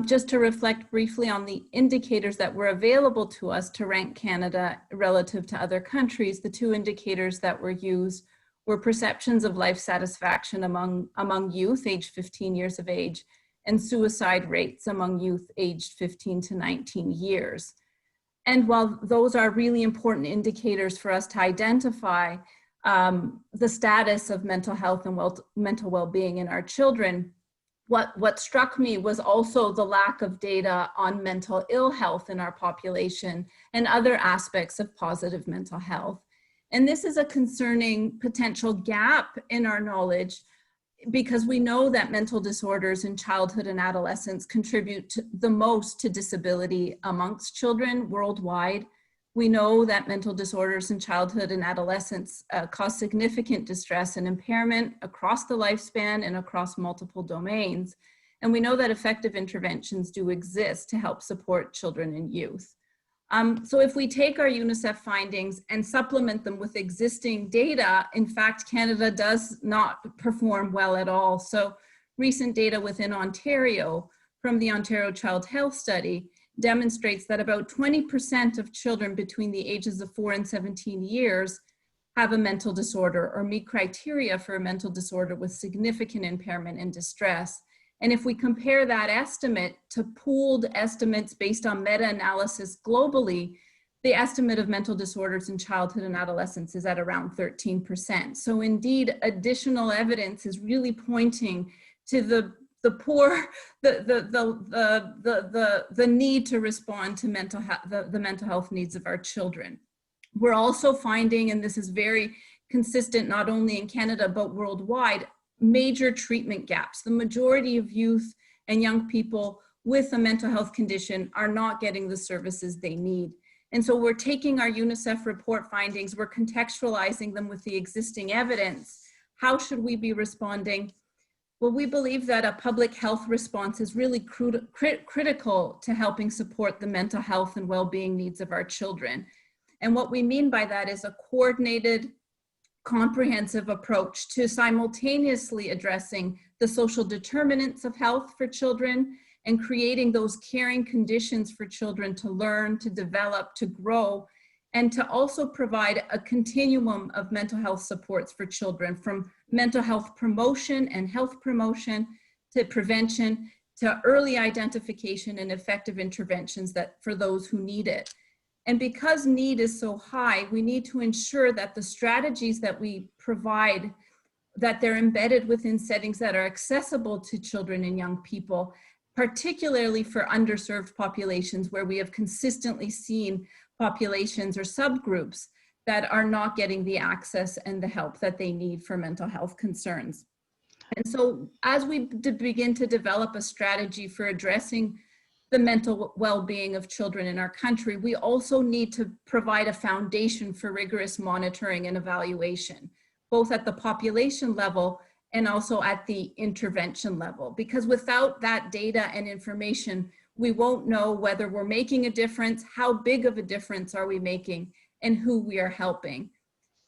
Just to reflect briefly on the indicators that were available to us to rank Canada relative to other countries, the two indicators that were used were perceptions of life satisfaction among youth aged 15 years of age and suicide rates among youth aged 15 to 19 years. And while those are really important indicators for us to identify the status of mental health and mental well-being in our children, what struck me was also the lack of data on mental ill health in our population and other aspects of positive mental health. And this is a concerning potential gap in our knowledge because we know that mental disorders in childhood and adolescence contribute the most to disability amongst children worldwide. We know that mental disorders in childhood and adolescence cause significant distress and impairment across the lifespan and across multiple domains. And we know that effective interventions do exist to help support children and youth. So if we take our UNICEF findings and supplement them with existing data, in fact, Canada does not perform well at all. So recent data within Ontario from the Ontario Child Health Study demonstrates that about 20% of children between the ages of 4 and 17 years have a mental disorder or meet criteria for a mental disorder with significant impairment and distress. And if we compare that estimate to pooled estimates based on meta-analysis globally, the estimate of mental disorders in childhood and adolescence is at around 13%. So indeed, additional evidence is really pointing to the need to respond to the mental health needs of our children. We're also finding, and this is very consistent not only in Canada but worldwide, major treatment gaps. The majority of youth and young people with a mental health condition are not getting the services they need. And so we're taking our UNICEF report findings, we're contextualizing them with the existing evidence. How should we be responding? Well, we believe that a public health response is really critical to helping support the mental health and well-being needs of our children. And what we mean by that is a coordinated, comprehensive approach to simultaneously addressing the social determinants of health for children and creating those caring conditions for children to learn, to develop, to grow, and to also provide a continuum of mental health supports for children, from mental health promotion and health promotion to prevention to early identification and effective interventions that for those who need it. And because need is so high, we need to ensure that the strategies that we provide, that they're embedded within settings that are accessible to children and young people, particularly for underserved populations where we have consistently seen populations or subgroups that are not getting the access and the help that they need for mental health concerns. And so as we begin to develop a strategy for addressing the mental well-being of children in our country, we also need to provide a foundation for rigorous monitoring and evaluation, both at the population level and also at the intervention level. Because without that data and information, we won't know whether we're making a difference, how big of a difference are we making, and who we are helping.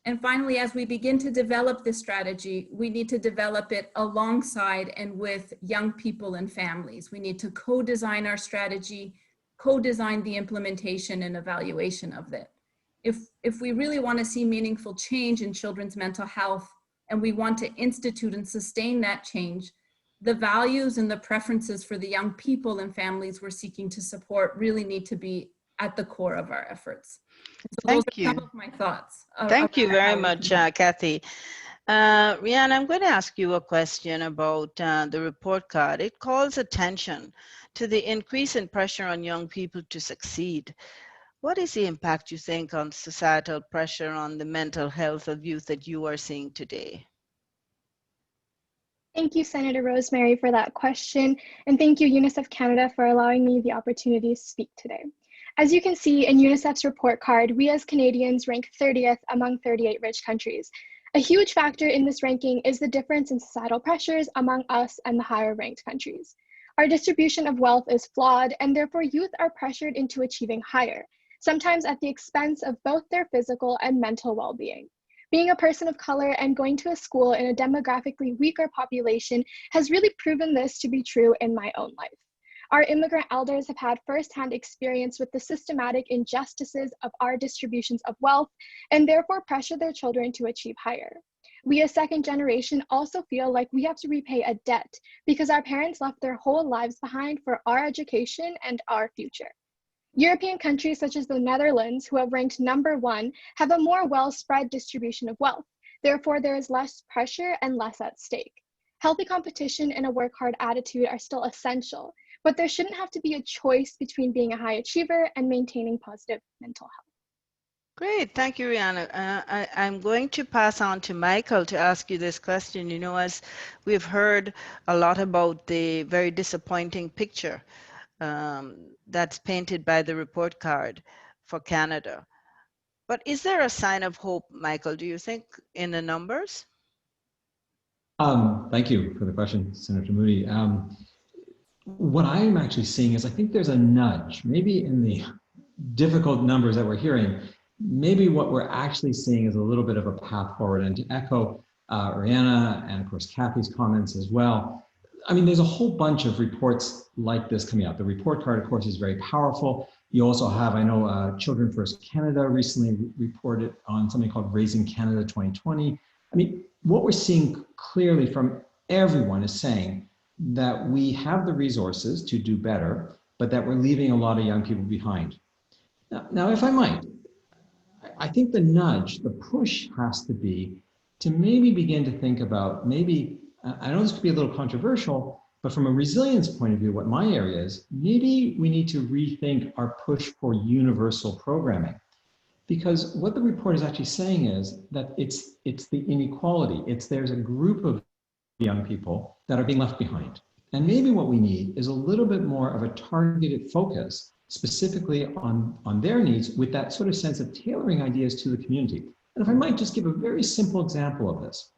And finally, as we begin to develop this strategy, we need to develop it alongside and with young people and families. We need to co-design our strategy, co-design the implementation and evaluation of it. If we really want to see meaningful change in children's mental health, and we want to institute and sustain that change, the values and the preferences for the young people and families we're seeking to support really need to be at the core of our efforts. So those are some of my thoughts. Thank you very much, Kathy. Rihanna, I'm going to ask you a question about the report card. It calls attention to the increase in pressure on young people to succeed. What is the impact, you think, on societal pressure on the mental health of youth that you are seeing today? Thank you, Senator Rosemary, for that question. And thank you, UNICEF Canada, for allowing me the opportunity to speak today. As you can see in UNICEF's report card, we as Canadians rank 30th among 38 rich countries. A huge factor in this ranking is the difference in societal pressures among us and the higher ranked countries. Our distribution of wealth is flawed, and therefore youth are pressured into achieving higher, sometimes at the expense of both their physical and mental well-being. Being a person of color and going to a school in a demographically weaker population has really proven this to be true in my own life. Our immigrant elders have had firsthand experience with the systematic injustices of our distributions of wealth and therefore pressure their children to achieve higher. We as second generation also feel like we have to repay a debt because our parents left their whole lives behind for our education and our future. European countries such as the Netherlands, who have ranked #1, have a more well-spread distribution of wealth. Therefore, there is less pressure and less at stake. Healthy competition and a work-hard attitude are still essential, but there shouldn't have to be a choice between being a high achiever and maintaining positive mental health. Great, thank you, Rihanna. I'm going to pass on to Michael to ask you this question. You know, as we've heard a lot about the very disappointing picture that's painted by the report card for Canada. But is there a sign of hope, Michael, do you think, in the numbers? Thank you for the question, Senator Moody. What I'm actually seeing is I think there's a nudge, maybe in the difficult numbers that we're hearing, maybe what we're actually seeing is a little bit of a path forward. And to echo Rihanna and of course Kathy's comments as well, I mean, there's a whole bunch of reports like this coming out. The report card, of course, is very powerful. You also have, I know, Children First Canada recently reported on something called Raising Canada 2020. I mean, what we're seeing clearly from everyone is saying that we have the resources to do better, but that we're leaving a lot of young people behind. Now, if I might, I think the nudge, the push has to be to maybe begin to think about maybe, I know this could be a little controversial, but from a resilience point of view, what my area is, maybe we need to rethink our push for universal programming. Because what the report is actually saying is that it's the inequality. There's a group of young people that are being left behind. And maybe what we need is a little bit more of a targeted focus specifically on their needs with that sort of sense of tailoring ideas to the community. And if I might just give a very simple example of this.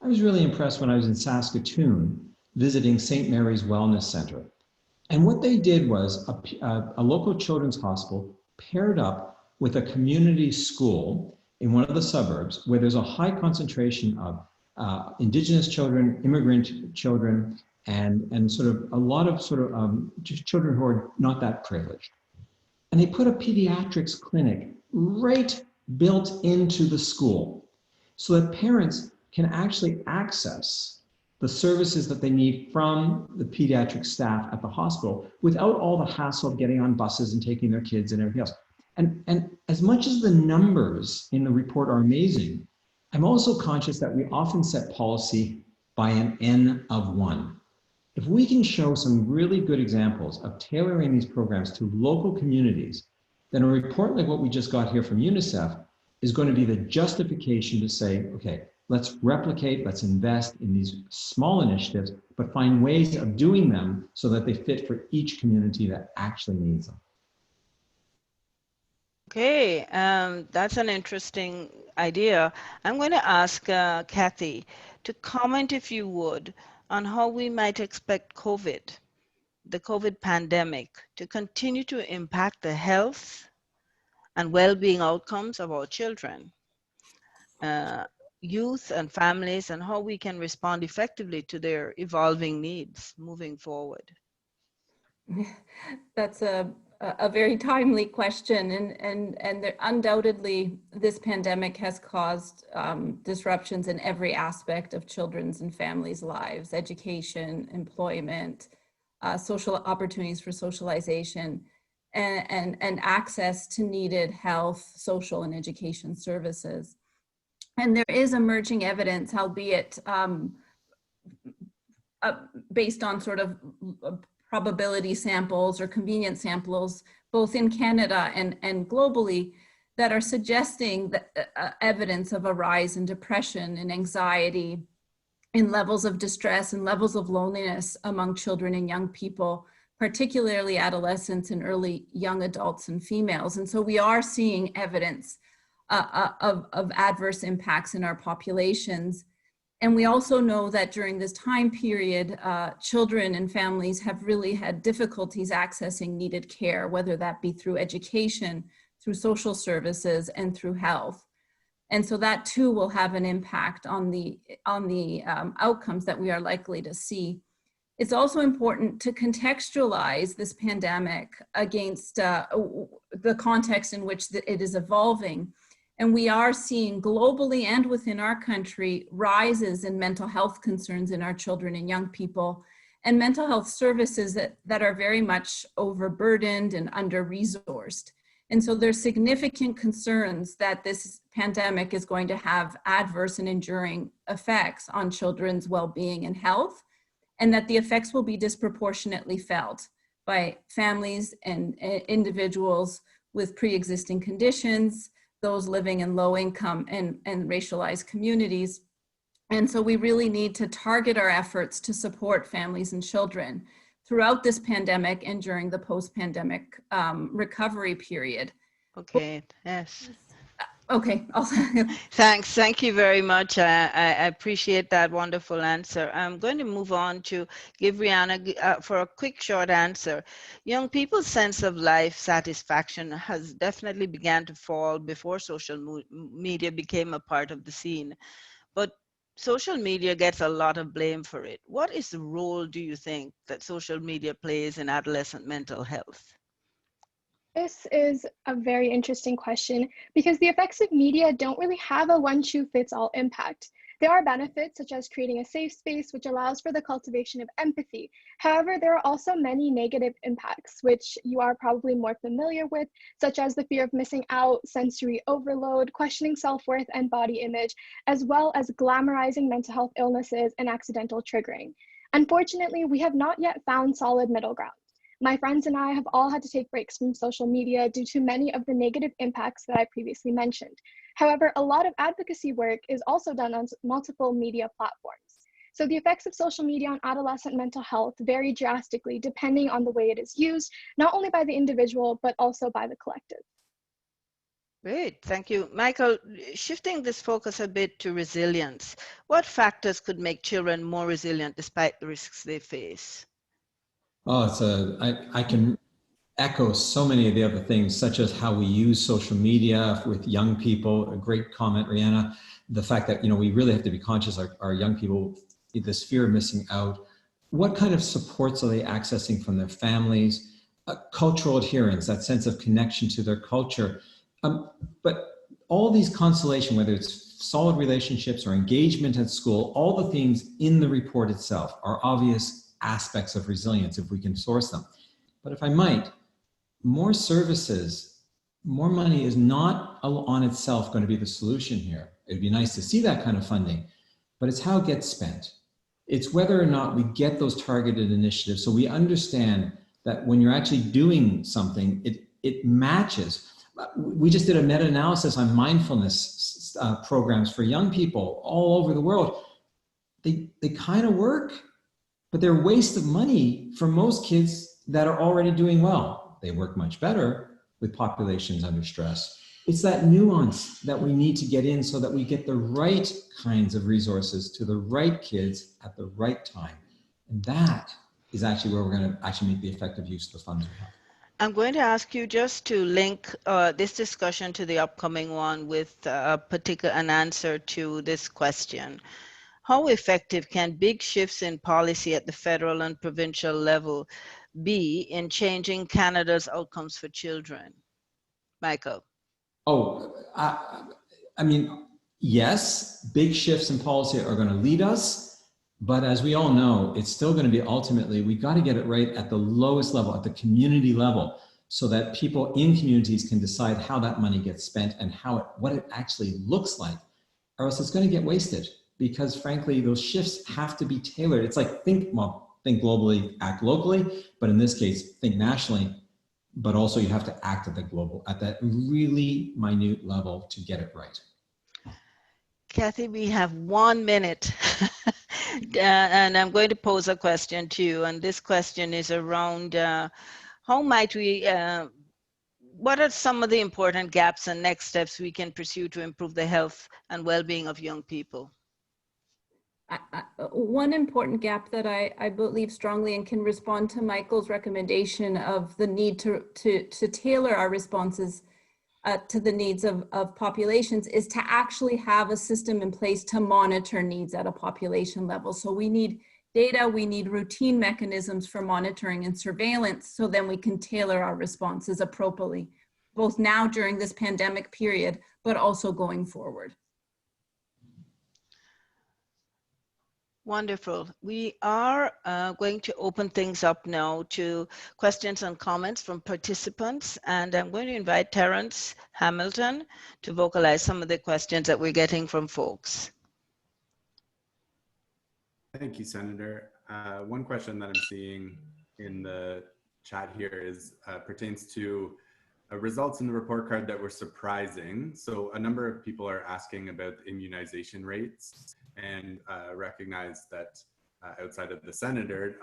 I was really impressed when I was in Saskatoon visiting St. Mary's Wellness Center. And what they did was a local children's hospital paired up with a community school in one of the suburbs where there's a high concentration of Indigenous children, immigrant children, and sort of a lot of just children who are not that privileged. And they put a pediatrics clinic right built into the school so that parents can actually access the services that they need from the pediatric staff at the hospital without all the hassle of getting on buses and taking their kids and everything else. And as much as the numbers in the report are amazing, I'm also conscious that we often set policy by an N of 1. If we can show some really good examples of tailoring these programs to local communities, then a report like what we just got here from UNICEF is going to be the justification to say, okay, let's replicate, let's invest in these small initiatives, but find ways of doing them so that they fit for each community that actually needs them. Okay, that's an interesting idea. I'm going to ask Kathy to comment, if you would, on how we might expect COVID the COVID pandemic to continue to impact the health and well-being outcomes of our children, youth and families, and how we can respond effectively to their evolving needs moving forward? That's a very timely question, and there, undoubtedly this pandemic has caused disruptions in every aspect of children's and families' lives: education, employment, social opportunities for socialization, and access to needed health, social, and education services. And there is emerging evidence, albeit based on sort of probability samples or convenience samples, both in Canada and globally, that are suggesting that, evidence of a rise in depression and anxiety, in levels of distress and levels of loneliness among children and young people, particularly adolescents and early young adults and females. And so we are seeing evidence of adverse impacts in our populations. And we also know that during this time period, children and families have really had difficulties accessing needed care, whether that be through education, through social services, and through health. And so that too will have an impact on the outcomes that we are likely to see. It's also important to contextualize this pandemic against the context in which it is evolving. And we are seeing globally and within our country rises in mental health concerns in our children and young people, and mental health services that are very much overburdened and under-resourced. And so there's significant concerns that this pandemic is going to have adverse and enduring effects on children's well-being and health, and that the effects will be disproportionately felt by families and individuals with pre-existing conditions, those living in low income and racialized communities. And so we really need to target our efforts to support families and children throughout this pandemic and during the post-pandemic recovery period. Okay, yes. Okay. Thanks. Thank you very much. I appreciate that wonderful answer. I'm going to move on to give Rihanna for a quick short answer. Young people's sense of life satisfaction has definitely began to fall before social media became a part of the scene. But social media gets a lot of blame for it. What is the role, do you think, that social media plays in adolescent mental health? This is a very interesting question because the effects of media don't really have a one-shoe-fits-all impact. There are benefits such as creating a safe space, which allows for the cultivation of empathy. However, there are also many negative impacts, which you are probably more familiar with, such as the fear of missing out, sensory overload, questioning self-worth and body image, as well as glamorizing mental health illnesses and accidental triggering. Unfortunately, we have not yet found solid middle ground. My friends and I have all had to take breaks from social media due to many of the negative impacts that I previously mentioned. However, a lot of advocacy work is also done on multiple media platforms. So the effects of social media on adolescent mental health vary drastically depending on the way it is used, not only by the individual, but also by the collective. Great, thank you. Michael, shifting this focus a bit to resilience, what factors could make children more resilient despite the risks they face? Oh, I can echo so many of the other things, such as how we use social media with young people. A great comment, Rihanna. The fact that, we really have to be conscious of our young people, this fear of missing out. What kind of supports are they accessing from their families? Cultural adherence, that sense of connection to their culture. But all these consolation, whether it's solid relationships or engagement at school, all the things in the report itself are obvious aspects of resilience if we can source them. But if I might, more services, more money is not on itself going to be the solution here. It'd be nice to see that kind of funding, but it's how it gets spent. It's whether or not we get those targeted initiatives so we understand that when you're actually doing something, it matches. We just did a meta-analysis on mindfulness programs for young people all over the world. They kind of work, but they're a waste of money for most kids that are already doing well. They work much better with populations under stress. It's that nuance that we need to get in so that we get the right kinds of resources to the right kids at the right time. And that is actually where we're going to actually make the effective use of the funds we have. I'm going to ask you just to link this discussion to the upcoming one with an answer to this question. How effective can big shifts in policy at the federal and provincial level be in changing Canada's outcomes for children? Michael. Oh, I mean, yes, big shifts in policy are going to lead us, but as we all know, it's still going to be ultimately, we got to get it right at the lowest level, at the community level, so that people in communities can decide how that money gets spent and what it actually looks like, or else it's going to get wasted. Because frankly, those shifts have to be tailored. It's like think globally, act locally, but in this case, think nationally, but also you have to act at that really minute level to get it right. Kathy, we have 1 minute and I'm going to pose a question to you. And this question is around how might we, what are some of the important gaps and next steps we can pursue to improve the health and well-being of young people? One important gap that I believe strongly and can respond to Michael's recommendation of the need to tailor our responses to the needs of populations is to actually have a system in place to monitor needs at a population level. So we need data, we need routine mechanisms for monitoring and surveillance, so then we can tailor our responses appropriately, both now during this pandemic period, but also going forward. Wonderful. We are going to open things up now to questions and comments from participants, and I'm going to invite Terence Hamilton to vocalize some of the questions that we're getting from folks. Thank you, Senator. One question that I'm seeing in the chat here is pertains to results in the report card that were surprising. So a number of people are asking about immunization rates, and recognize that outside of the senator,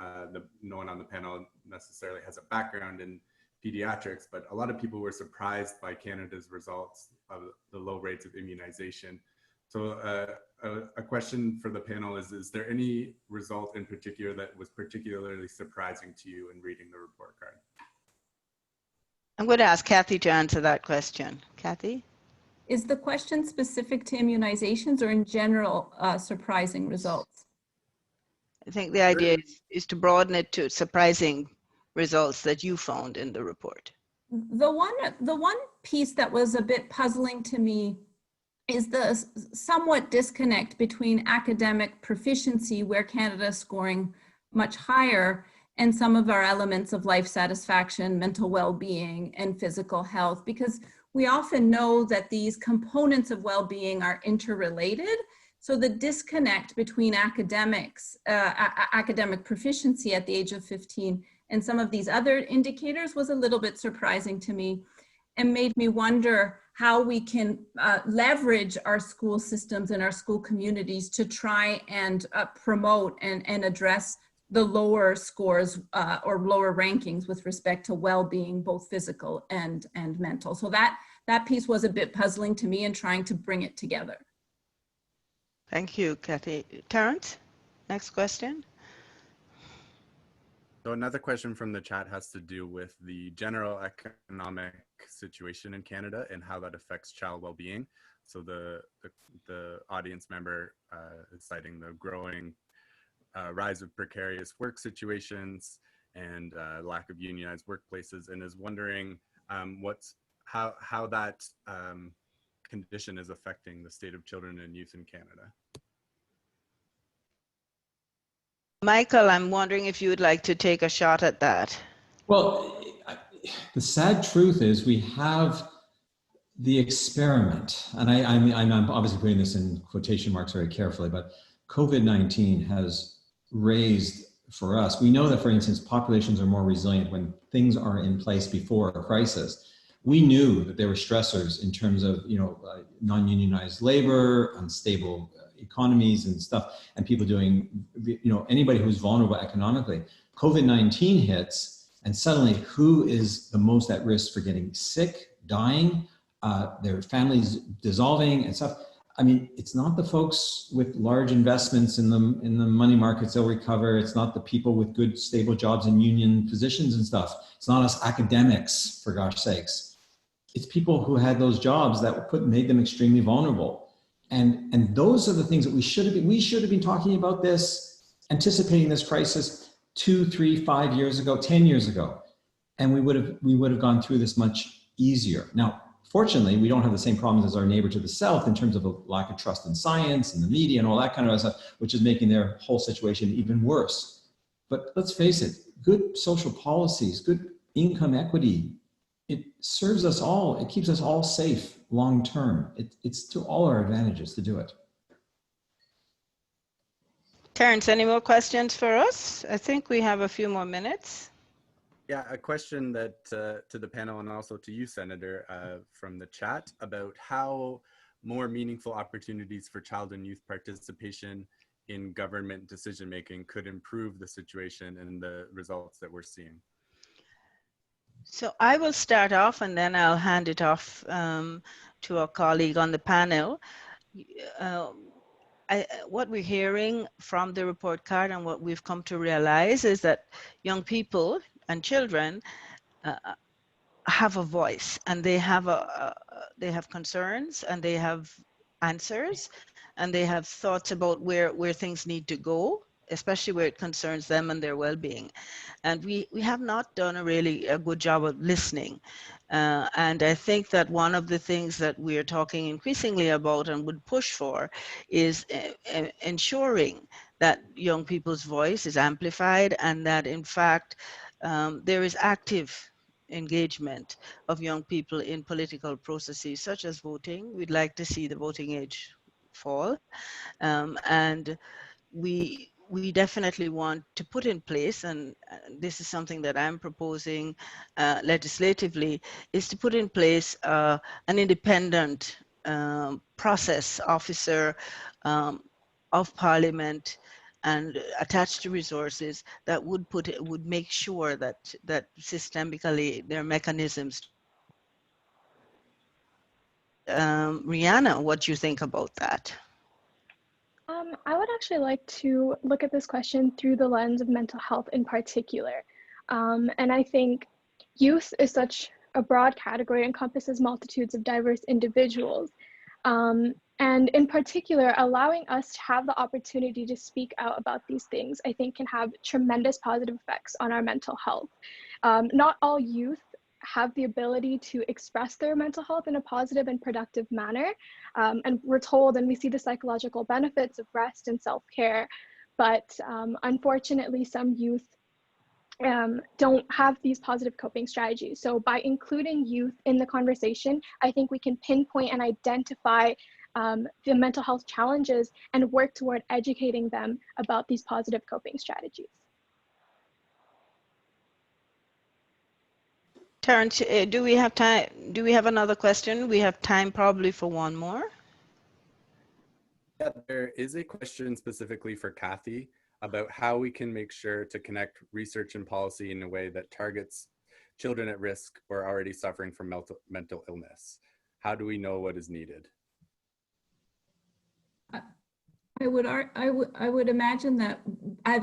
no one on the panel necessarily has a background in pediatrics, but a lot of people were surprised by Canada's results of the low rates of immunization. So a question for the panel is there any result in particular that was particularly surprising to you in reading the report card? I'm going to ask Kathy to answer that question. Kathy? Is the question specific to immunizations or in general surprising results? I think the idea is to broaden it to surprising results that you found in the report. The one piece that was a bit puzzling to me is the somewhat disconnect between academic proficiency, where Canada is scoring much higher, and some of our elements of life satisfaction, mental well-being, and physical health, because we often know that these components of well-being are interrelated. So the disconnect between academic proficiency at the age of 15 and some of these other indicators was a little bit surprising to me, and made me wonder how we can leverage our school systems and our school communities to try and promote and address the lower scores or lower rankings with respect to well-being, both physical and mental. So that piece was a bit puzzling to me and trying to bring it together. Thank you, Kathy. Terence, next question. So another question from the chat has to do with the general economic situation in Canada and how that affects child well-being. So the audience member is citing the growing rise of precarious work situations and lack of unionized workplaces, and is wondering how that condition is affecting the state of children and youth in Canada. Michael, I'm wondering if you would like to take a shot at that. Well, the sad truth is we have the experiment, and I'm obviously putting this in quotation marks very carefully, but COVID-19 has raised for us. We know that, for instance, populations are more resilient when things are in place before a crisis. We knew that there were stressors in terms of, non-unionized labor, unstable economies and stuff, and people doing, anybody who's vulnerable economically. COVID-19 hits, and suddenly who is the most at risk for getting sick, dying, their families dissolving and stuff? I mean, it's not the folks with large investments in the money markets that'll recover. It's not the people with good, stable jobs and union positions and stuff. It's not us academics, for gosh sakes. It's people who had those jobs that made them extremely vulnerable. And those are the things that we should have been talking about this, anticipating this crisis 2, 3, 5 years ago, 10 years ago. And we would have gone through this much easier. Now, fortunately, we don't have the same problems as our neighbor to the south in terms of a lack of trust in science and the media and all that kind of stuff, which is making their whole situation even worse. But let's face it, good social policies, good income equity, it serves us all. It keeps us all safe long term. It's to all our advantages to do it. Terrence, any more questions for us? I think we have a few more minutes. Yeah, a question that to the panel and also to you, Senator, from the chat about how more meaningful opportunities for child and youth participation in government decision-making could improve the situation and the results that we're seeing. So I will start off and then I'll hand it off to a colleague on the panel. What we're hearing from the report card and what we've come to realize is that young people and children have a voice, and they have concerns, and they have answers, and they have thoughts about where things need to go, especially where it concerns them and their well-being. And we have not done a good job of listening. And I think that one of the things that we are talking increasingly about and would push for is ensuring that young people's voice is amplified, and that in fact there is active engagement of young people in political processes such as voting. We'd like to see the voting age fall. And we definitely want to put in place, and this is something that I'm proposing legislatively, is to put in place an independent process officer of Parliament and attached to resources that would make sure that systemically there are mechanisms. Rihanna, what do you think about that? I would actually like to look at this question through the lens of mental health in particular. And I think youth is such a broad category, encompasses multitudes of diverse individuals. And in particular, allowing us to have the opportunity to speak out about these things, I think can have tremendous positive effects on our mental health. Not all youth have the ability to express their mental health in a positive and productive manner. And we're told, and we see the psychological benefits of rest and self-care, but unfortunately, some youth don't have these positive coping strategies. So by including youth in the conversation, I think we can pinpoint and identify the mental health challenges and work toward educating them about these positive coping strategies. Terrence, do we have time? Do we have another question? We have time probably for one more. Yeah, there is a question specifically for Kathy about how we can make sure to connect research and policy in a way that targets children at risk or already suffering from mental illness. How do we know what is needed? I would imagine that at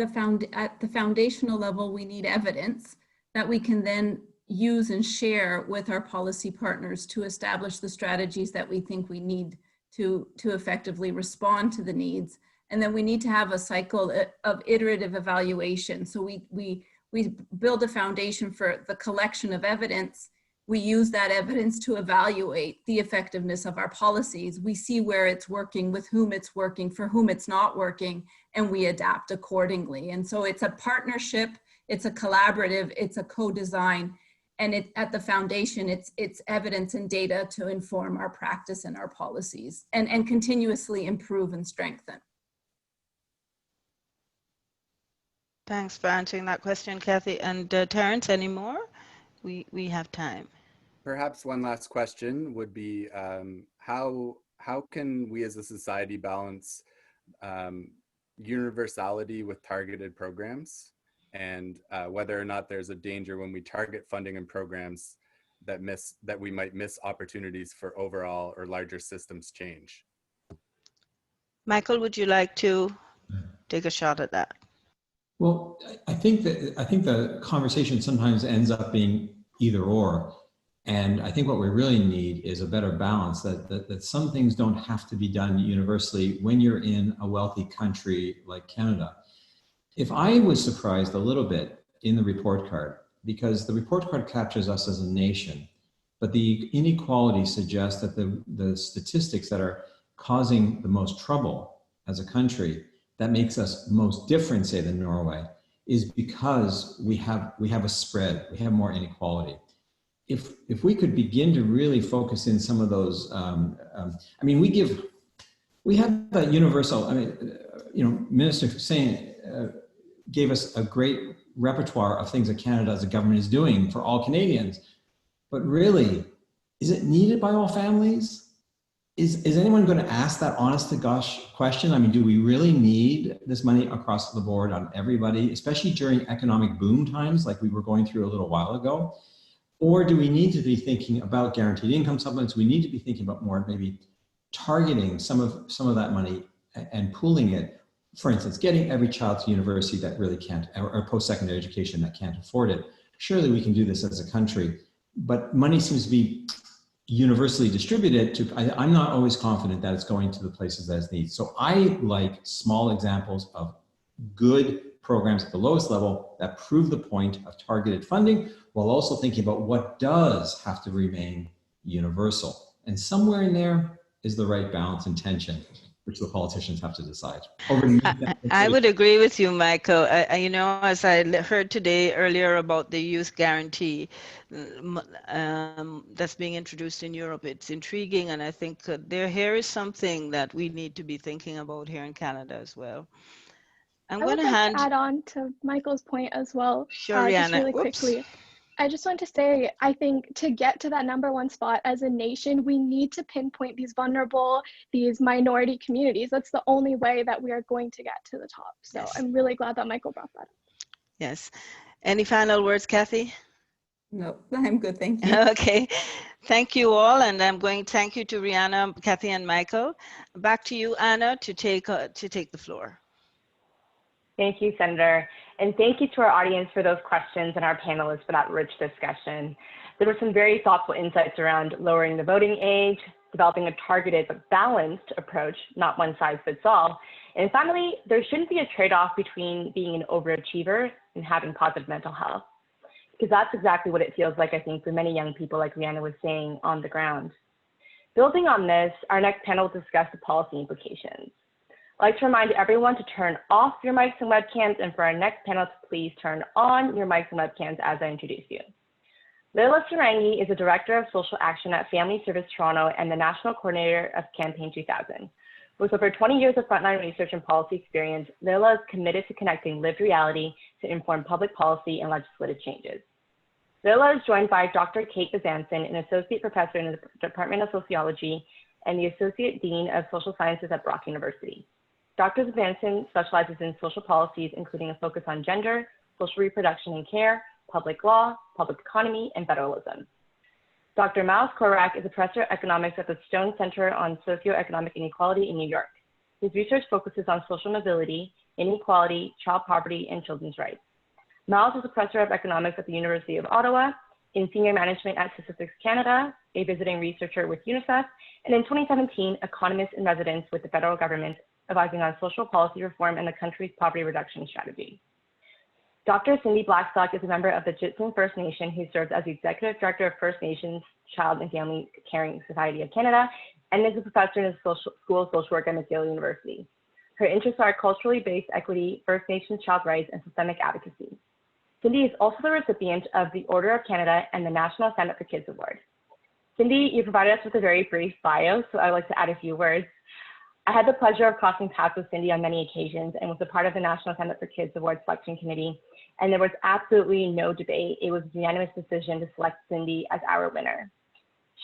the foundational level, we need evidence that we can then use and share with our policy partners to establish the strategies that we think we need to effectively respond to the needs. And then we need to have a cycle of iterative evaluation. So we build a foundation for the collection of evidence. We use that evidence to evaluate the effectiveness of our policies. We see where it's working, with whom it's working, for whom it's not working, and we adapt accordingly. And so it's a partnership, it's a collaborative, it's a co-design. And at the foundation, it's evidence and data to inform our practice and our policies and continuously improve and strengthen. Thanks for answering that question, Kathy. And Terrence, any more? We have time. Perhaps one last question would be how can we as a society balance universality with targeted programs? And whether or not there's a danger when we target funding and programs that we might miss opportunities for overall or larger systems change. Michael, would you like to take a shot at that? Well, I think the conversation sometimes ends up being either or. And I think what we really need is a better balance, that some things don't have to be done universally when you're in a wealthy country like Canada. If I was surprised a little bit in the report card, because the report card captures us as a nation, but the inequality suggests that the statistics that are causing the most trouble as a country, that makes us most different, say, than Norway, is because we have a spread, we have more inequality. If we could begin to really focus in some of those, I mean, we have a universal, I mean, you know, Minister saying, gave us a great repertoire of things that Canada as a government is doing for all Canadians. But really, is it needed by all families? Is anyone going to ask that honest to gosh question? I mean, do we really need this money across the board on everybody, especially during economic boom times like we were going through a little while ago? Or do we need to be thinking about guaranteed income supplements? We need to be thinking about more maybe targeting some of that money and pooling it. For instance, getting every child to university that really can't, or post-secondary education that can't afford it. Surely we can do this as a country, but money seems to be universally distributed to, I'm not always confident that it's going to the places that it's needed. So I like small examples of good programs at the lowest level that prove the point of targeted funding, while also thinking about what does have to remain universal. And somewhere in there is the right balance and tension, which the politicians have to decide. Over to you. I would agree with you, Michael. You know, as I heard today earlier about the youth guarantee that's being introduced in Europe, it's intriguing, and I think here is something that we need to be thinking about here in Canada as well. I would like to add on to Michael's point as well. Sure, just really quickly. I just want to say, I think to get to that #1 spot as a nation, we need to pinpoint these vulnerable, these minority communities. That's the only way that we are going to get to the top. So yes. I'm really glad that Michael brought that up. Yes. Any final words, Kathy? No, I'm good, thank you. Okay, thank you all, and I'm going to thank you to Rihanna, Kathy, and Michael. Back to you, Anna, to take the floor. Thank you, Senator. And thank you to our audience for those questions and our panelists for that rich discussion. There were some very thoughtful insights around lowering the voting age, developing a targeted but balanced approach, not one size fits all. And finally, there shouldn't be a trade-off between being an overachiever and having positive mental health, because that's exactly what it feels like, I think, for many young people, like Rihanna was saying, on the ground. Building on this, our next panel will discuss the policy implications. I'd like to remind everyone to turn off your mics and webcams, and for our next panel to please turn on your mics and webcams as I introduce you. Leila Sarangi is the Director of Social Action at Family Service Toronto and the National Coordinator of Campaign 2000. With over 20 years of frontline research and policy experience, Leila is committed to connecting lived reality to inform public policy and legislative changes. Leila is joined by Dr. Kate Bezanson, an Associate Professor in the Department of Sociology and the Associate Dean of Social Sciences at Brock University. Dr. Bezanson specializes in social policies, including a focus on gender, social reproduction and care, public law, public economy, and federalism. Dr. Miles Korak is a professor of economics at the Stone Center on Socioeconomic Inequality in New York. His research focuses on social mobility, inequality, child poverty, and children's rights. Miles is a professor of economics at the University of Ottawa, in senior management at Statistics Canada, a visiting researcher with UNICEF, and in 2017, economist in residence with the federal government, advising on social policy reform and the country's poverty reduction strategy. Dr. Cindy Blackstock is a member of the Jitsin First Nation who serves as the Executive Director of First Nations Child and Family Caring Society of Canada and is a professor in the School of Social Work at McGill University. Her interests are culturally based equity, First Nations child rights, and systemic advocacy. Cindy is also the recipient of the Order of Canada and the National Stand Up for Kids Award. Cindy, you provided us with a very brief bio, so I'd like to add a few words. I had the pleasure of crossing paths with Cindy on many occasions and was a part of the National Stand Up for Kids Award Selection Committee, and there was absolutely no debate. It was a unanimous decision to select Cindy as our winner.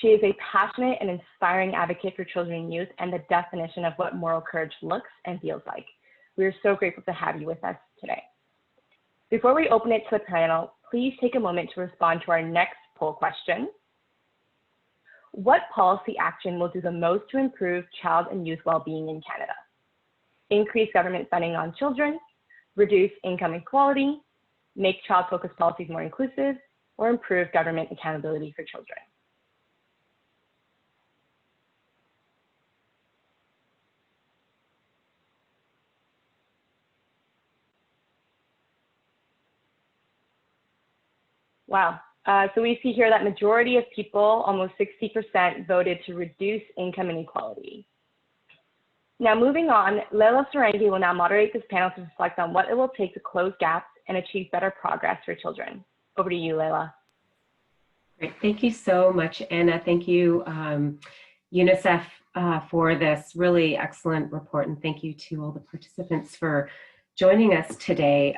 She is a passionate and inspiring advocate for children and youth and the definition of what moral courage looks and feels like. We are so grateful to have you with us today. Before we open it to the panel, please take a moment to respond to our next poll question. What policy action will do the most to improve child and youth well-being in Canada? increase government spending on children, reduce income inequality, make child-focused policies more inclusive, or improve government accountability for children. Wow. So we see here that majority of people, almost 60%, voted to reduce income inequality. Now moving on, Leila Sarangi will now moderate this panel to reflect on what it will take to close gaps and achieve better progress for children. Over to you, Leila. Great. Thank you so much, Anna. Thank you, UNICEF, for this really excellent report, and thank you to all the participants for joining us today.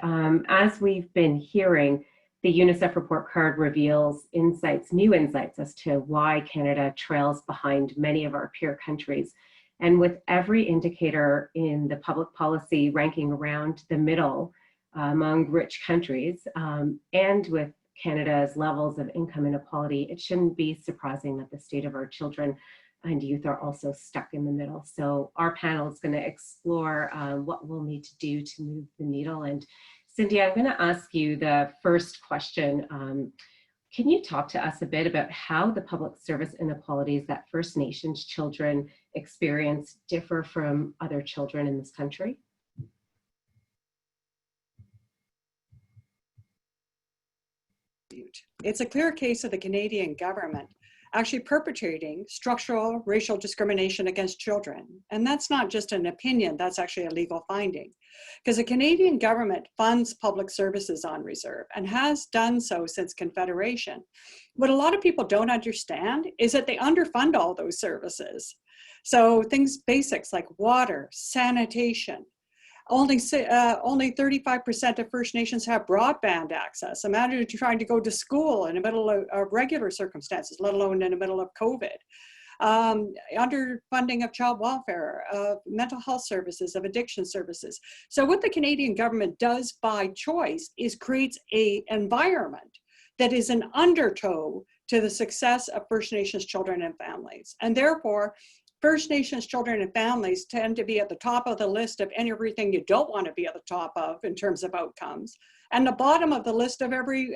As we've been hearing, the UNICEF Report Card reveals new insights as to why Canada trails behind many of our peer countries. And with every indicator in the public policy ranking around the middle among rich countries, and with Canada's levels of income inequality, it shouldn't be surprising that the state of our children and youth are also stuck in the middle. So our panel is going to explore what we'll need to do to move the needle. And Cindy, I'm going to ask you the first question. Can you talk to us a bit about how the public service inequalities that First Nations children experience differ from other children in this country? It's a clear case of the Canadian government actually perpetrating structural racial discrimination against children. And that's not just an opinion, that's actually a legal finding. Because the Canadian government funds public services on reserve and has done so since Confederation. What a lot of people don't understand is that they underfund all those services. So basics like water, sanitation. Only 35% of First Nations have broadband access. Imagine trying to go to school in the middle of regular circumstances, let alone in the middle of COVID. Underfunding of child welfare, of mental health services, of addiction services. So what the Canadian government does by choice is creates an environment that is an undertow to the success of First Nations children and families. And therefore, First Nations children and families tend to be at the top of the list of everything you don't want to be at the top of in terms of outcomes, and the bottom of the list of every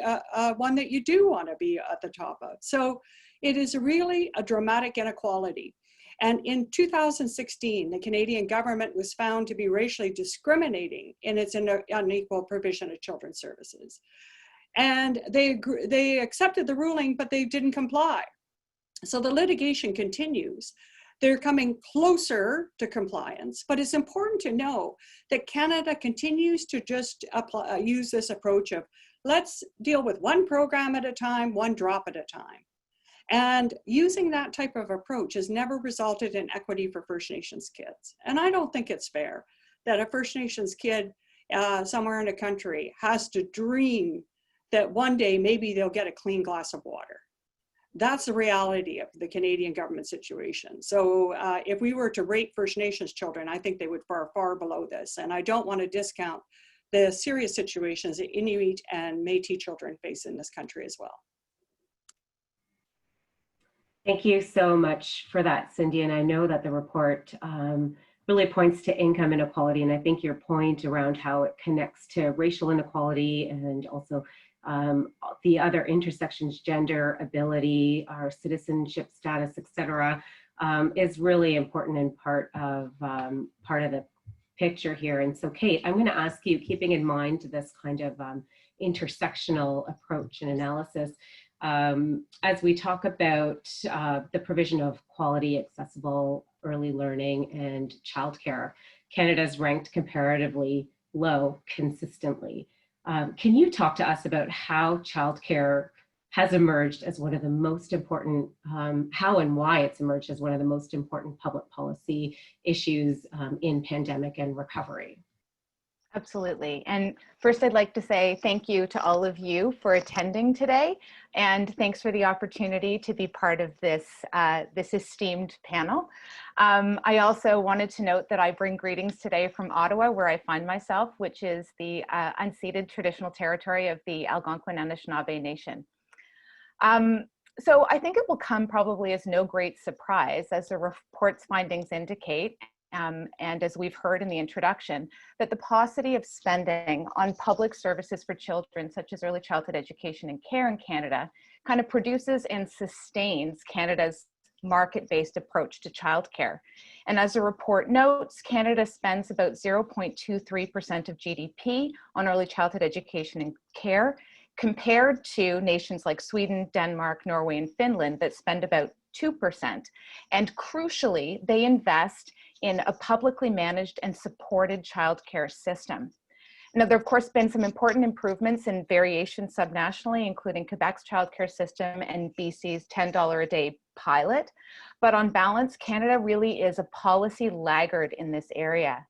one that you do want to be at the top of. So it is really a dramatic inequality. And in 2016, the Canadian government was found to be racially discriminating in its unequal provision of children's services. And they accepted the ruling, but they didn't comply. So the litigation continues. They're coming closer to compliance, but it's important to know that Canada continues to just use this approach of let's deal with one program at a time, one drop at a time. And using that type of approach has never resulted in equity for First Nations kids. And I don't think it's fair that a First Nations kid somewhere in the country has to dream that one day maybe they'll get a clean glass of water. That's the reality of the Canadian government situation. So if we were to rate First Nations children, I think they would far, far below this. And I don't want to discount the serious situations that Inuit and Métis children face in this country as well. Thank you so much for that, Cindy. And I know that the report really points to income inequality. And I think your point around how it connects to racial inequality and also the other intersections, gender, ability, our citizenship status, et cetera, is really important and part of the picture here. And so, Kate, I'm going to ask you, keeping in mind this kind of intersectional approach and analysis, as we talk about the provision of quality, accessible early learning and childcare, Canada's ranked comparatively low consistently. Can you talk to us about how childcare has emerged as one of the most important, how and why it's emerged as one of the most important public policy issues in pandemic and recovery? Absolutely. And first, I'd like to say thank you to all of you for attending today. And thanks for the opportunity to be part of this, this esteemed panel. I also wanted to note that I bring greetings today from Ottawa, where I find myself, which is the unceded traditional territory of the Algonquin Anishinaabe Nation. So I think it will come probably as no great surprise, as the report's findings indicate, and as we've heard in the introduction, that the paucity of spending on public services for children, such as early childhood education and care in Canada, kind of produces and sustains Canada's market-based approach to childcare. And as the report notes, Canada spends about 0.23% of GDP on early childhood education and care, compared to nations like Sweden, Denmark, Norway, and Finland that spend about 2%. And crucially, they invest in a publicly managed and supported childcare system. Now, there have, of course, been some important improvements and variations subnationally, including Quebec's childcare system and BC's $10 a day pilot. But on balance, Canada really is a policy laggard in this area.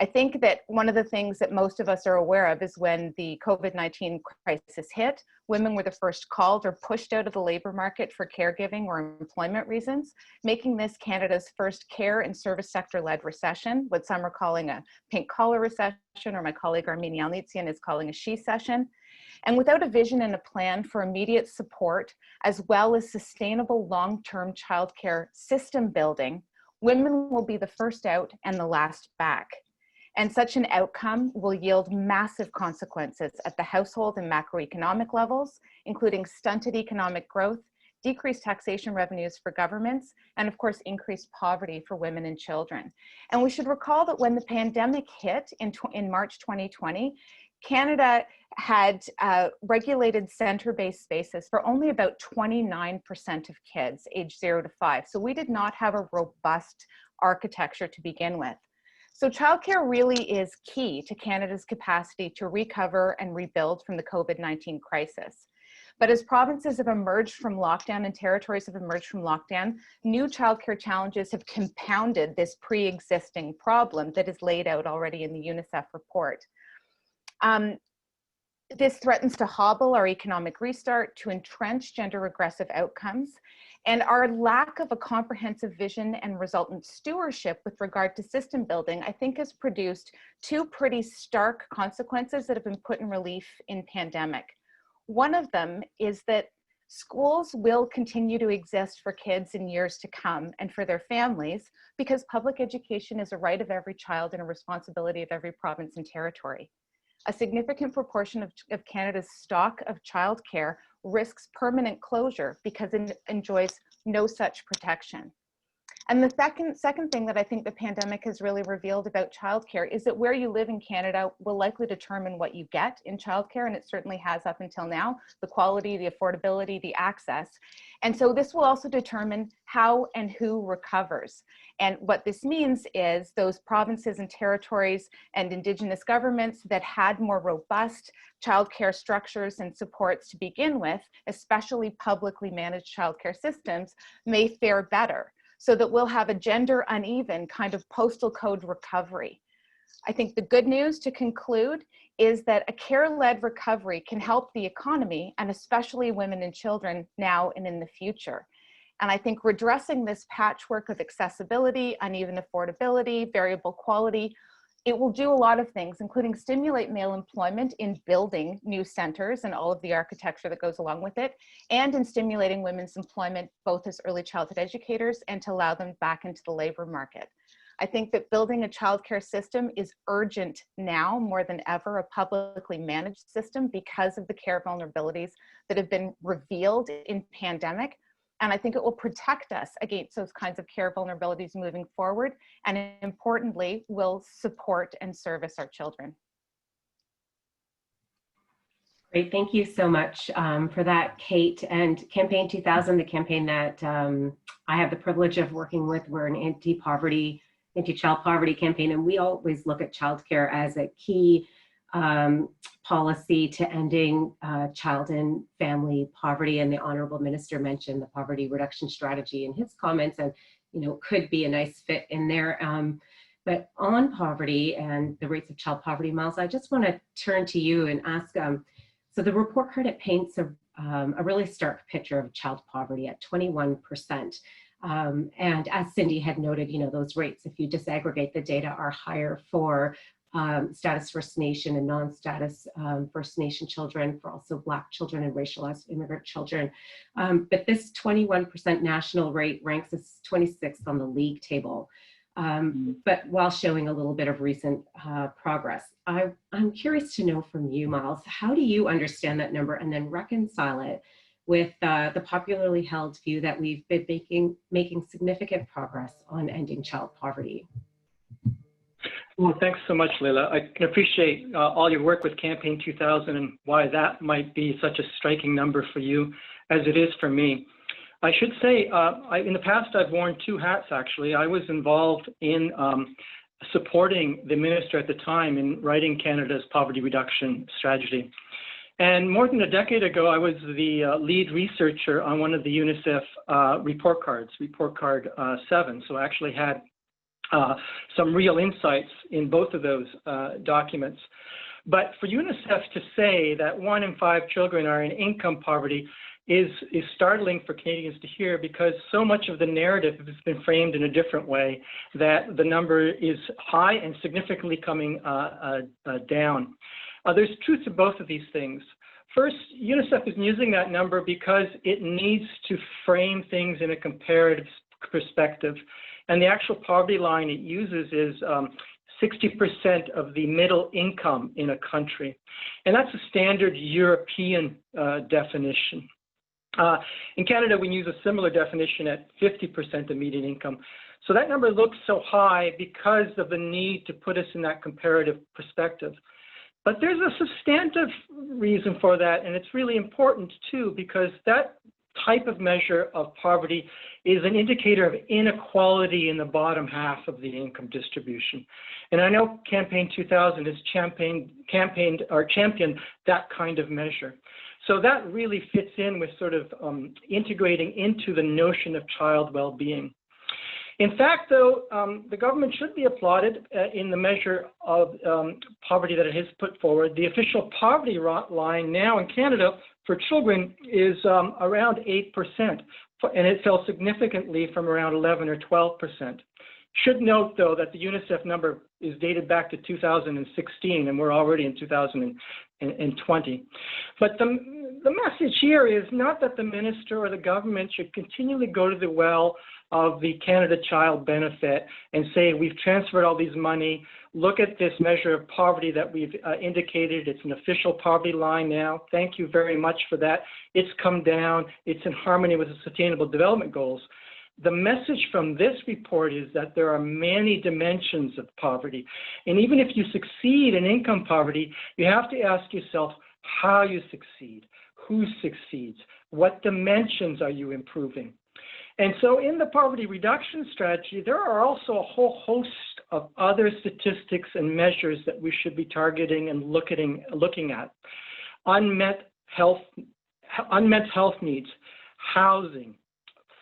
I think that one of the things that most of us are aware of is when the COVID-19 crisis hit, women were the first called or pushed out of the labor market for caregiving or employment reasons, making this Canada's first care and service sector-led recession, what some are calling a pink collar recession, or my colleague Armine Yalnitsian is calling a she-cession. And without a vision and a plan for immediate support, as well as sustainable long-term childcare system building, women will be the first out and the last back. And such an outcome will yield massive consequences at the household and macroeconomic levels, including stunted economic growth, decreased taxation revenues for governments, and of course, increased poverty for women and children. And we should recall that when the pandemic hit in March 2020, Canada had regulated center-based spaces for only about 29% of kids aged 0 to 5. So we did not have a robust architecture to begin with. So childcare really is key to Canada's capacity to recover and rebuild from the COVID-19 crisis. But as provinces have emerged from lockdown and territories have emerged from lockdown, new childcare challenges have compounded this pre-existing problem that is laid out already in the UNICEF report. This threatens to hobble our economic restart, to entrench gender regressive outcomes, and our lack of a comprehensive vision and resultant stewardship with regard to system building, I think, has produced two pretty stark consequences that have been put in relief in pandemic. One of them is that schools will continue to exist for kids in years to come and for their families, because public education is a right of every child and a responsibility of every province and territory. A significant proportion of Canada's stock of childcare risks permanent closure because it enjoys no such protection. And the second thing that I think the pandemic has really revealed about childcare is that where you live in Canada will likely determine what you get in childcare, and it certainly has up until now, the quality, the affordability, the access. And so this will also determine how and who recovers. And what this means is those provinces and territories and Indigenous governments that had more robust childcare structures and supports to begin with, especially publicly managed childcare systems, may fare better, so that we'll have a gender uneven kind of postal code recovery. I think the good news to conclude is that a care-led recovery can help the economy, and especially women and children now and in the future. And I think redressing this patchwork of accessibility, uneven affordability, variable quality, it will do a lot of things, including stimulate male employment in building new centers and all of the architecture that goes along with it, and in stimulating women's employment, both as early childhood educators and to allow them back into the labor market. I think that building a childcare system is urgent now more than ever, a publicly managed system, because of the care vulnerabilities that have been revealed in pandemic. And I think it will protect us against those kinds of care vulnerabilities moving forward, and importantly, will support and service our children. Great, thank you so much for that, Kate. And Campaign 2000, the campaign that I have the privilege of working with, we're an anti-poverty, anti-child poverty campaign, and we always look at childcare as a key policy to ending child and family poverty. And the Honorable Minister mentioned the poverty reduction strategy in his comments, and could be a nice fit in there. But on poverty and the rates of child poverty, Miles, I just want to turn to you and ask, so the report card, it paints a really stark picture of child poverty at 21%. And as Cindy had noted, those rates, if you disaggregate the data, are higher for status First Nation and non-status First Nation children, for also Black children and racialized immigrant children. But this 21% national rate ranks us 26th on the league table. but while showing a little bit of recent progress. I'm curious to know from you, Miles, how do you understand that number and then reconcile it with the popularly held view that we've been making significant progress on ending child poverty? Well, thanks so much, Leila. I can appreciate all your work with Campaign 2000 and why that might be such a striking number for you as it is for me. I should say, in the past, I've worn two hats, actually. I was involved in supporting the minister at the time in writing Canada's poverty reduction strategy. And more than a decade ago, I was the lead researcher on one of the UNICEF report cards, Report Card 7. So I actually had some real insights in both of those documents. But for UNICEF to say that 1 in 5 children are in income poverty is startling for Canadians to hear, because so much of the narrative has been framed in a different way, that the number is high and significantly coming down. There's truth to both of these things. First, UNICEF is using that number because it needs to frame things in a comparative perspective. And the actual poverty line it uses is 60% of the middle income in a country. And that's a standard European definition. In Canada, we use a similar definition at 50% of median income. So that number looks so high because of the need to put us in that comparative perspective. But there's a substantive reason for that, and it's really important too, because that type of measure of poverty is an indicator of inequality in the bottom half of the income distribution. And I know Campaign 2000 has championed that kind of measure. So that really fits in with sort of integrating into the notion of child well-being. In fact, though, the government should be applauded in the measure of poverty that it has put forward. The official poverty line now in Canada for children is around 8%, and it fell significantly from around 11 or 12%. Should note, though, that the UNICEF number is dated back to 2016, and we're already in 2020. But the message here is not that the minister or the government should continually go to the well of the Canada Child Benefit and say, we've transferred all these money, look at this measure of poverty that we've indicated, it's an official poverty line now, thank you very much for that, it's come down, it's in harmony with the Sustainable Development Goals. The message from this report is that there are many dimensions of poverty. And even if you succeed in income poverty, you have to ask yourself how you succeed, who succeeds, what dimensions are you improving? And so in the poverty reduction strategy, there are also a whole host of other statistics and measures that we should be targeting and looking at. Unmet health needs, housing,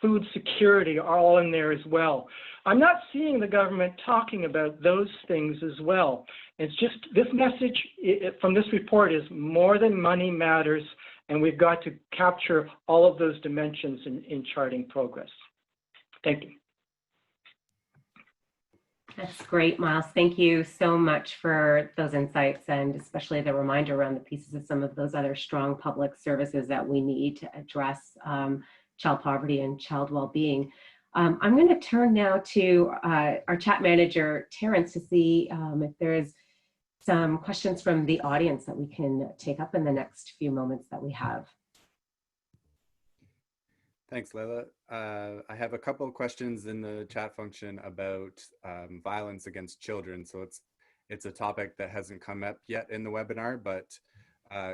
food security are all in there as well. I'm not seeing the government talking about those things as well. It's just this message from this report is more than money matters, and we've got to capture all of those dimensions in charting progress. Thank you. That's great, Miles. Thank you so much for those insights, and especially the reminder around the pieces of some of those other strong public services that we need to address child poverty and child well-being. I'm going to turn now to our chat manager, Terrence, to see if there's some questions from the audience that we can take up in the next few moments that we have. Thanks, Leila. I have a couple of questions in the chat function about violence against children. So it's a topic that hasn't come up yet in the webinar, but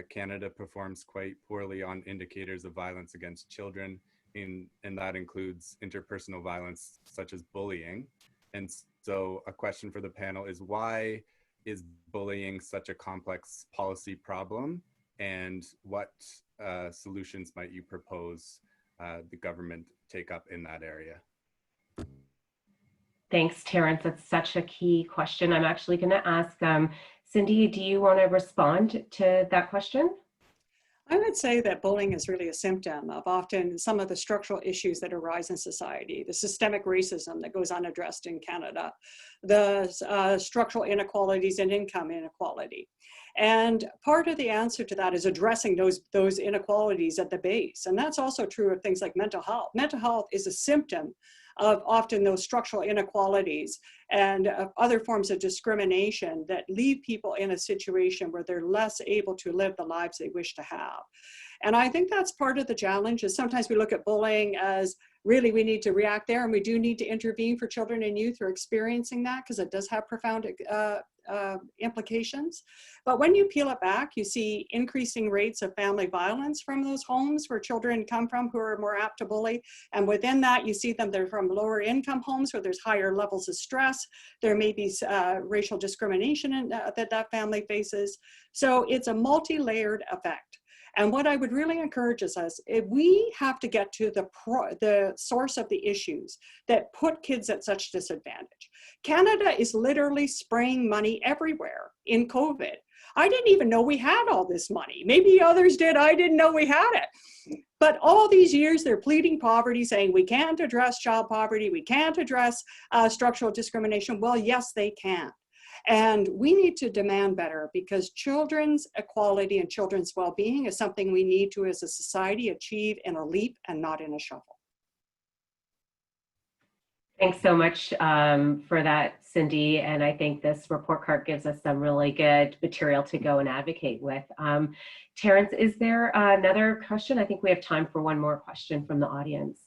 Canada performs quite poorly on indicators of violence against children, and that includes interpersonal violence such as bullying. And so a question for the panel is, why is bullying such a complex policy problem, and what solutions might you propose the government take up in that area? Thanks, Terrence. That's such a key question. I'm actually going to ask Cindy, do you want to respond to that question? I would say that bullying is really a symptom of often some of the structural issues that arise in society, the systemic racism that goes unaddressed in Canada, the structural inequalities and income inequality. And part of the answer to that is addressing those inequalities at the base. And that's also true of things like mental health. Mental health is a symptom of often those structural inequalities and other forms of discrimination that leave people in a situation where they're less able to live the lives they wish to have. And I think that's part of the challenge, is sometimes we look at bullying as really we need to react there, and we do need to intervene for children and youth who are experiencing that, because it does have profound implications. But when you peel it back, you see increasing rates of family violence from those homes where children come from who are more apt to bully. And within that, you see them, they're from lower income homes where there's higher levels of stress. There may be racial discrimination that family faces. So it's a multi-layered effect. And what I would really encourage is we have to get to the source of the issues that put kids at such disadvantage. Canada is literally spraying money everywhere in COVID. I didn't even know we had all this money. Maybe others did. I didn't know we had it. But all these years, they're pleading poverty, saying we can't address child poverty, we can't address structural discrimination. Well, yes, they can. And we need to demand better, because children's equality and children's well-being is something we need to, as a society, achieve in a leap and not in a shuffle. Thanks so much for that, Cindy. And I think this report card gives us some really good material to go and advocate with. Terrence, is there another question? I think we have time for one more question from the audience.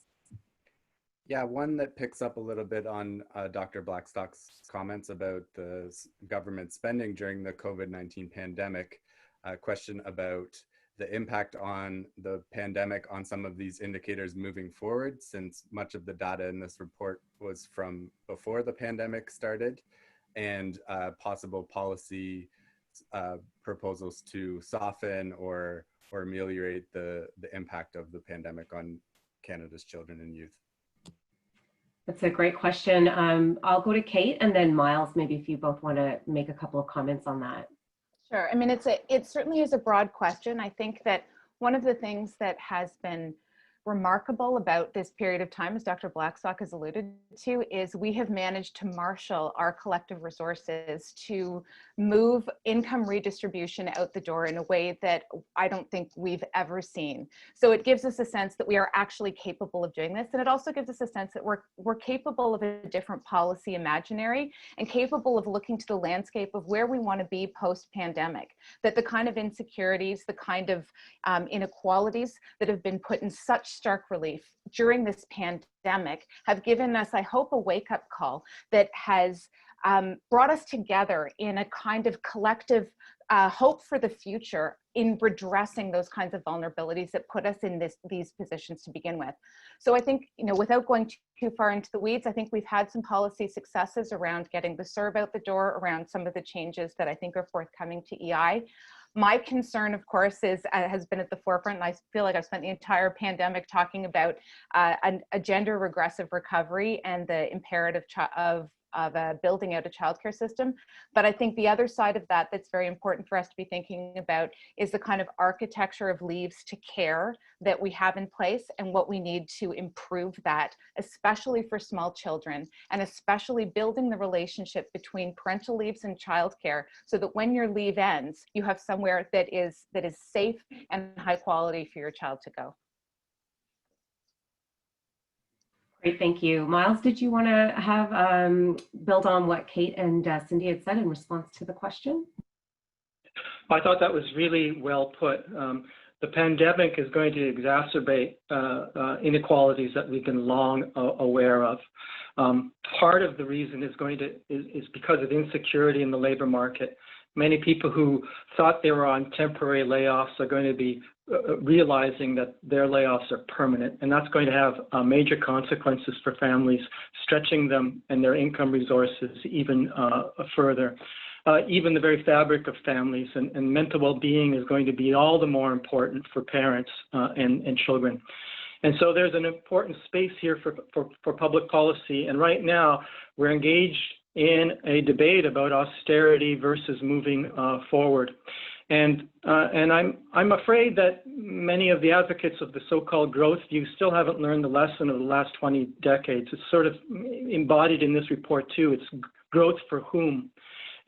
Yeah, one that picks up a little bit on Dr. Blackstock's comments about the government spending during the COVID-19 pandemic. A question about the impact on the pandemic on some of these indicators moving forward, since much of the data in this report was from before the pandemic started, and possible policy proposals to soften or ameliorate the impact of the pandemic on Canada's children and youth. That's a great question. I'll go to Kate, and then Miles, maybe if you both want to make a couple of comments on that. Sure. I mean, it certainly is a broad question. I think that one of the things that has been remarkable about this period of time, as Dr. Blackstock has alluded to, is we have managed to marshal our collective resources to move income redistribution out the door in a way that I don't think we've ever seen. So it gives us a sense that we are actually capable of doing this. And it also gives us a sense that we're capable of a different policy imaginary and capable of looking to the landscape of where we want to be post-pandemic, that the kind of insecurities, the kind of inequalities that have been put in such stark relief during this pandemic have given us, I hope, a wake-up call that has brought us together in a kind of collective hope for the future in redressing those kinds of vulnerabilities that put us in these positions to begin with. So I think, without going too far into the weeds, I think we've had some policy successes around getting the CERB out the door, around some of the changes that I think are forthcoming to EI. My concern, of course, has been at the forefront, and I feel like I've spent the entire pandemic talking about a gender regressive recovery and the imperative of building out a childcare system. But I think the other side of that that's very important for us to be thinking about is the kind of architecture of leaves to care that we have in place and what we need to improve that, especially for small children, and especially building the relationship between parental leaves and childcare so that when your leave ends, you have somewhere that is safe and high quality for your child to go. Great, thank you. Miles, did you want to have build on what Kate and Cindy had said in response to the question? I thought that was really well put. The pandemic is going to exacerbate inequalities that we've been long aware of. Part of the reason is because of insecurity in the labor market. Many people who thought they were on temporary layoffs are going to be realizing that their layoffs are permanent, and that's going to have major consequences for families, stretching them and their income resources even further. Even the very fabric of families and mental well-being is going to be all the more important for parents and children. And so there's an important space here for public policy, and right now we're engaged in a debate about austerity versus moving forward. And I'm afraid that many of the advocates of the so-called growth view still haven't learned the lesson of the last 20 decades. It's sort of embodied in this report too. It's growth for whom?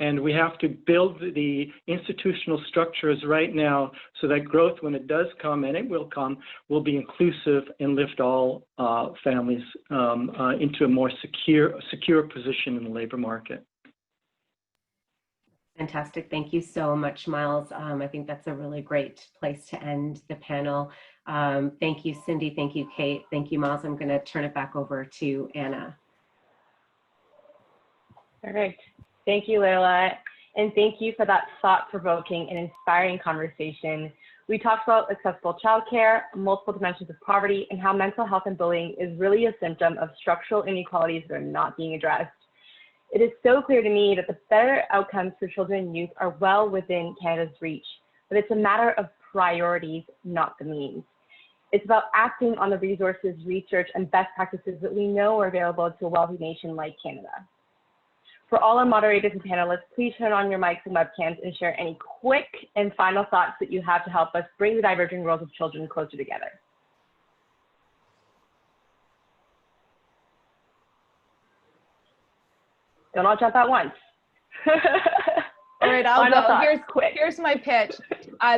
And we have to build the institutional structures right now so that growth, when it does come, and it will come, will be inclusive and lift all families into a more secure position in the labor market. Fantastic. Thank you so much, Miles. I think that's a really great place to end the panel. Thank you, Cindy. Thank you, Kate. Thank you, Miles. I'm going to turn it back over to Anna. Perfect. Thank you, Leila. And thank you for that thought-provoking and inspiring conversation. We talked about accessible childcare, multiple dimensions of poverty, and how mental health and bullying is really a symptom of structural inequalities that are not being addressed. It is so clear to me that the better outcomes for children and youth are well within Canada's reach, but it's a matter of priorities, not the means. It's about acting on the resources, research, and best practices that we know are available to a wealthy nation like Canada. For all our moderators and panelists, please turn on your mics and webcams and share any quick and final thoughts that you have to help us bring the diverging worlds of children closer together. Don't all jump at once. All right, I'll Final go. thoughts, Here's my pitch.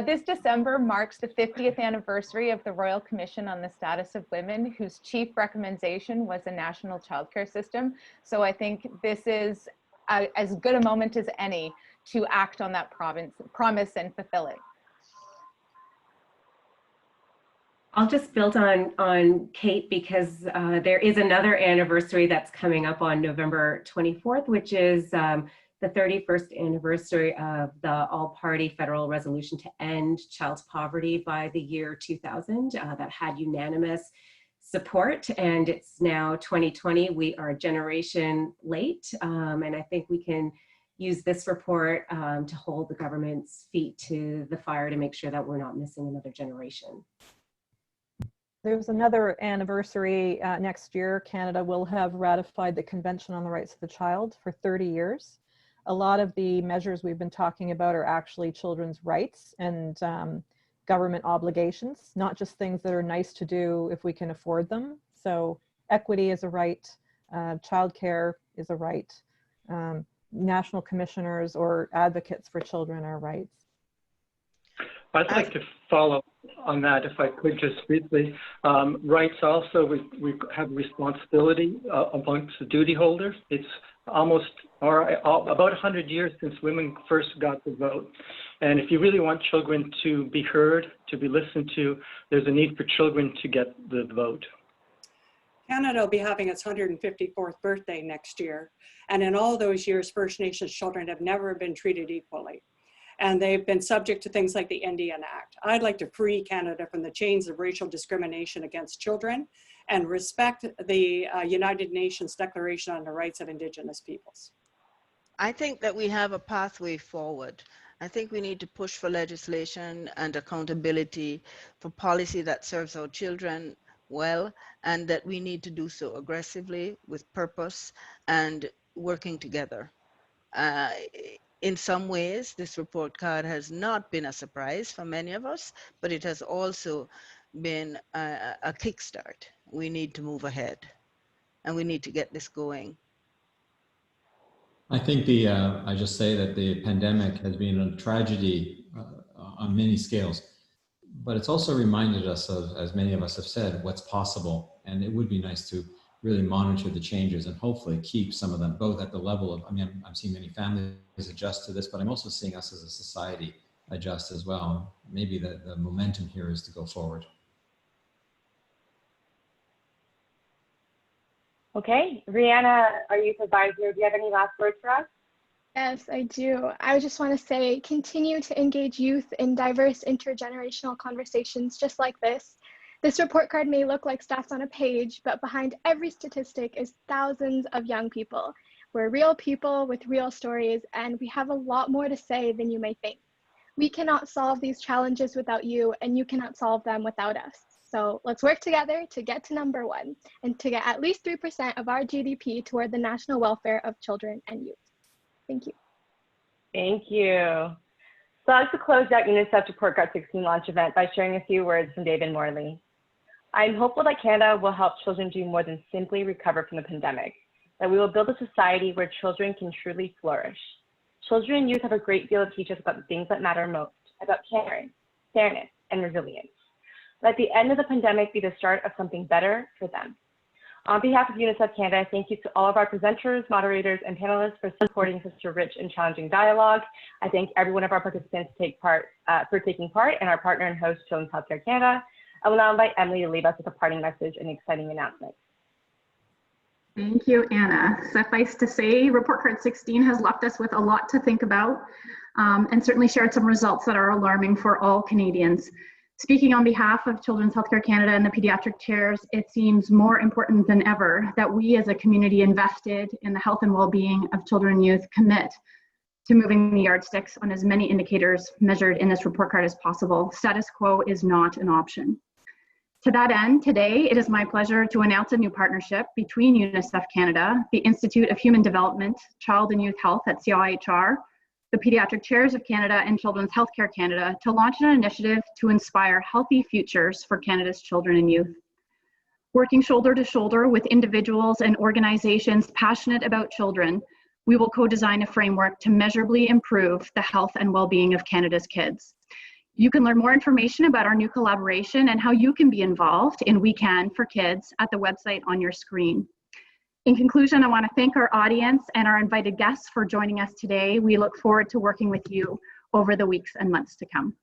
This December marks the 50th anniversary of the Royal Commission on the Status of Women, whose chief recommendation was a national childcare system. So I think this is as good a moment as any to act on that promise and fulfill it. I'll just build on Kate, because there is another anniversary that's coming up on November 24th, which is the 31st anniversary of the all-party federal resolution to end child poverty by the year 2000 that had unanimous support, and it's now 2020. We are a generation late, and I think we can use this report to hold the government's feet to the fire to make sure that we're not missing another generation. There's another anniversary next year. Canada will have ratified the Convention on the Rights of the Child for 30 years. A lot of the measures we've been talking about are actually children's rights and government obligations, not just things that are nice to do if we can afford them. So equity is a right, childcare is a right, national commissioners or advocates for children are rights. I'd like to follow on that, if I could, just briefly. Rights also, we have responsibility amongst the duty holders. It's almost about 100 years since women first got the vote. And if you really want children to be heard, to be listened to, there's a need for children to get the vote. Canada will be having its 154th birthday next year. And in all those years, First Nations children have never been treated equally. And they've been subject to things like the Indian Act. I'd like to free Canada from the chains of racial discrimination against children and respect the United Nations Declaration on the Rights of Indigenous Peoples. I think that we have a pathway forward. I think we need to push for legislation and accountability for policy that serves our children well, and that we need to do so aggressively with purpose and working together. In some ways, this report card has not been a surprise for many of us, but it has also been a kickstart. We need to move ahead, and we need to get this going. I think I just say that the pandemic has been a tragedy on many scales, but it's also reminded us of, as many of us have said, what's possible. And it would be nice to really monitor the changes and hopefully keep some of them both at the level of, I mean, I'm seeing many families adjust to this, but I'm also seeing us as a society adjust as well. Maybe the momentum here is to go forward. Okay, Rihanna, our youth advisor, do you have any last words for us? Yes, I do. I just want to say, continue to engage youth in diverse intergenerational conversations just like this. This report card may look like stats on a page, but behind every statistic is thousands of young people. We're real people with real stories, and we have a lot more to say than you may think. We cannot solve these challenges without you, and you cannot solve them without us. So let's work together to get to number one and to get at least 3% of our GDP toward the national welfare of children and youth. Thank you. Thank you. So I'd like to close out UNICEF Report Card 16 launch event by sharing a few words from David Morley. I'm hopeful that Canada will help children do more than simply recover from the pandemic, that we will build a society where children can truly flourish. Children and youth have a great deal to teach us about the things that matter most, about caring, fairness, and resilience. Let the end of the pandemic be the start of something better for them. On behalf of UNICEF Canada, thank you to all of our presenters, moderators, and panelists for supporting such a rich and challenging dialogue. I thank every one of our participants for taking part, and our partner and host, Children's Healthcare Canada. I will now invite Emily to leave us with a parting message and exciting announcement. Thank you, Anna. Suffice to say, Report Card 16 has left us with a lot to think about and certainly shared some results that are alarming for all Canadians. Speaking on behalf of Children's Healthcare Canada and the pediatric chairs, it seems more important than ever that we as a community invested in the health and well-being of children and youth commit to moving the yardsticks on as many indicators measured in this report card as possible. Status quo is not an option. To that end, today it is my pleasure to announce a new partnership between UNICEF Canada, the Institute of Human Development, Child and Youth Health at CIHR, the Pediatric Chairs of Canada and Children's Healthcare Canada to launch an initiative to inspire healthy futures for Canada's children and youth. Working shoulder to shoulder with individuals and organizations passionate about children, we will co-design a framework to measurably improve the health and well-being of Canada's kids. You can learn more information about our new collaboration and how you can be involved in We Can for Kids at the website on your screen. In conclusion, I want to thank our audience and our invited guests for joining us today. We look forward to working with you over the weeks and months to come.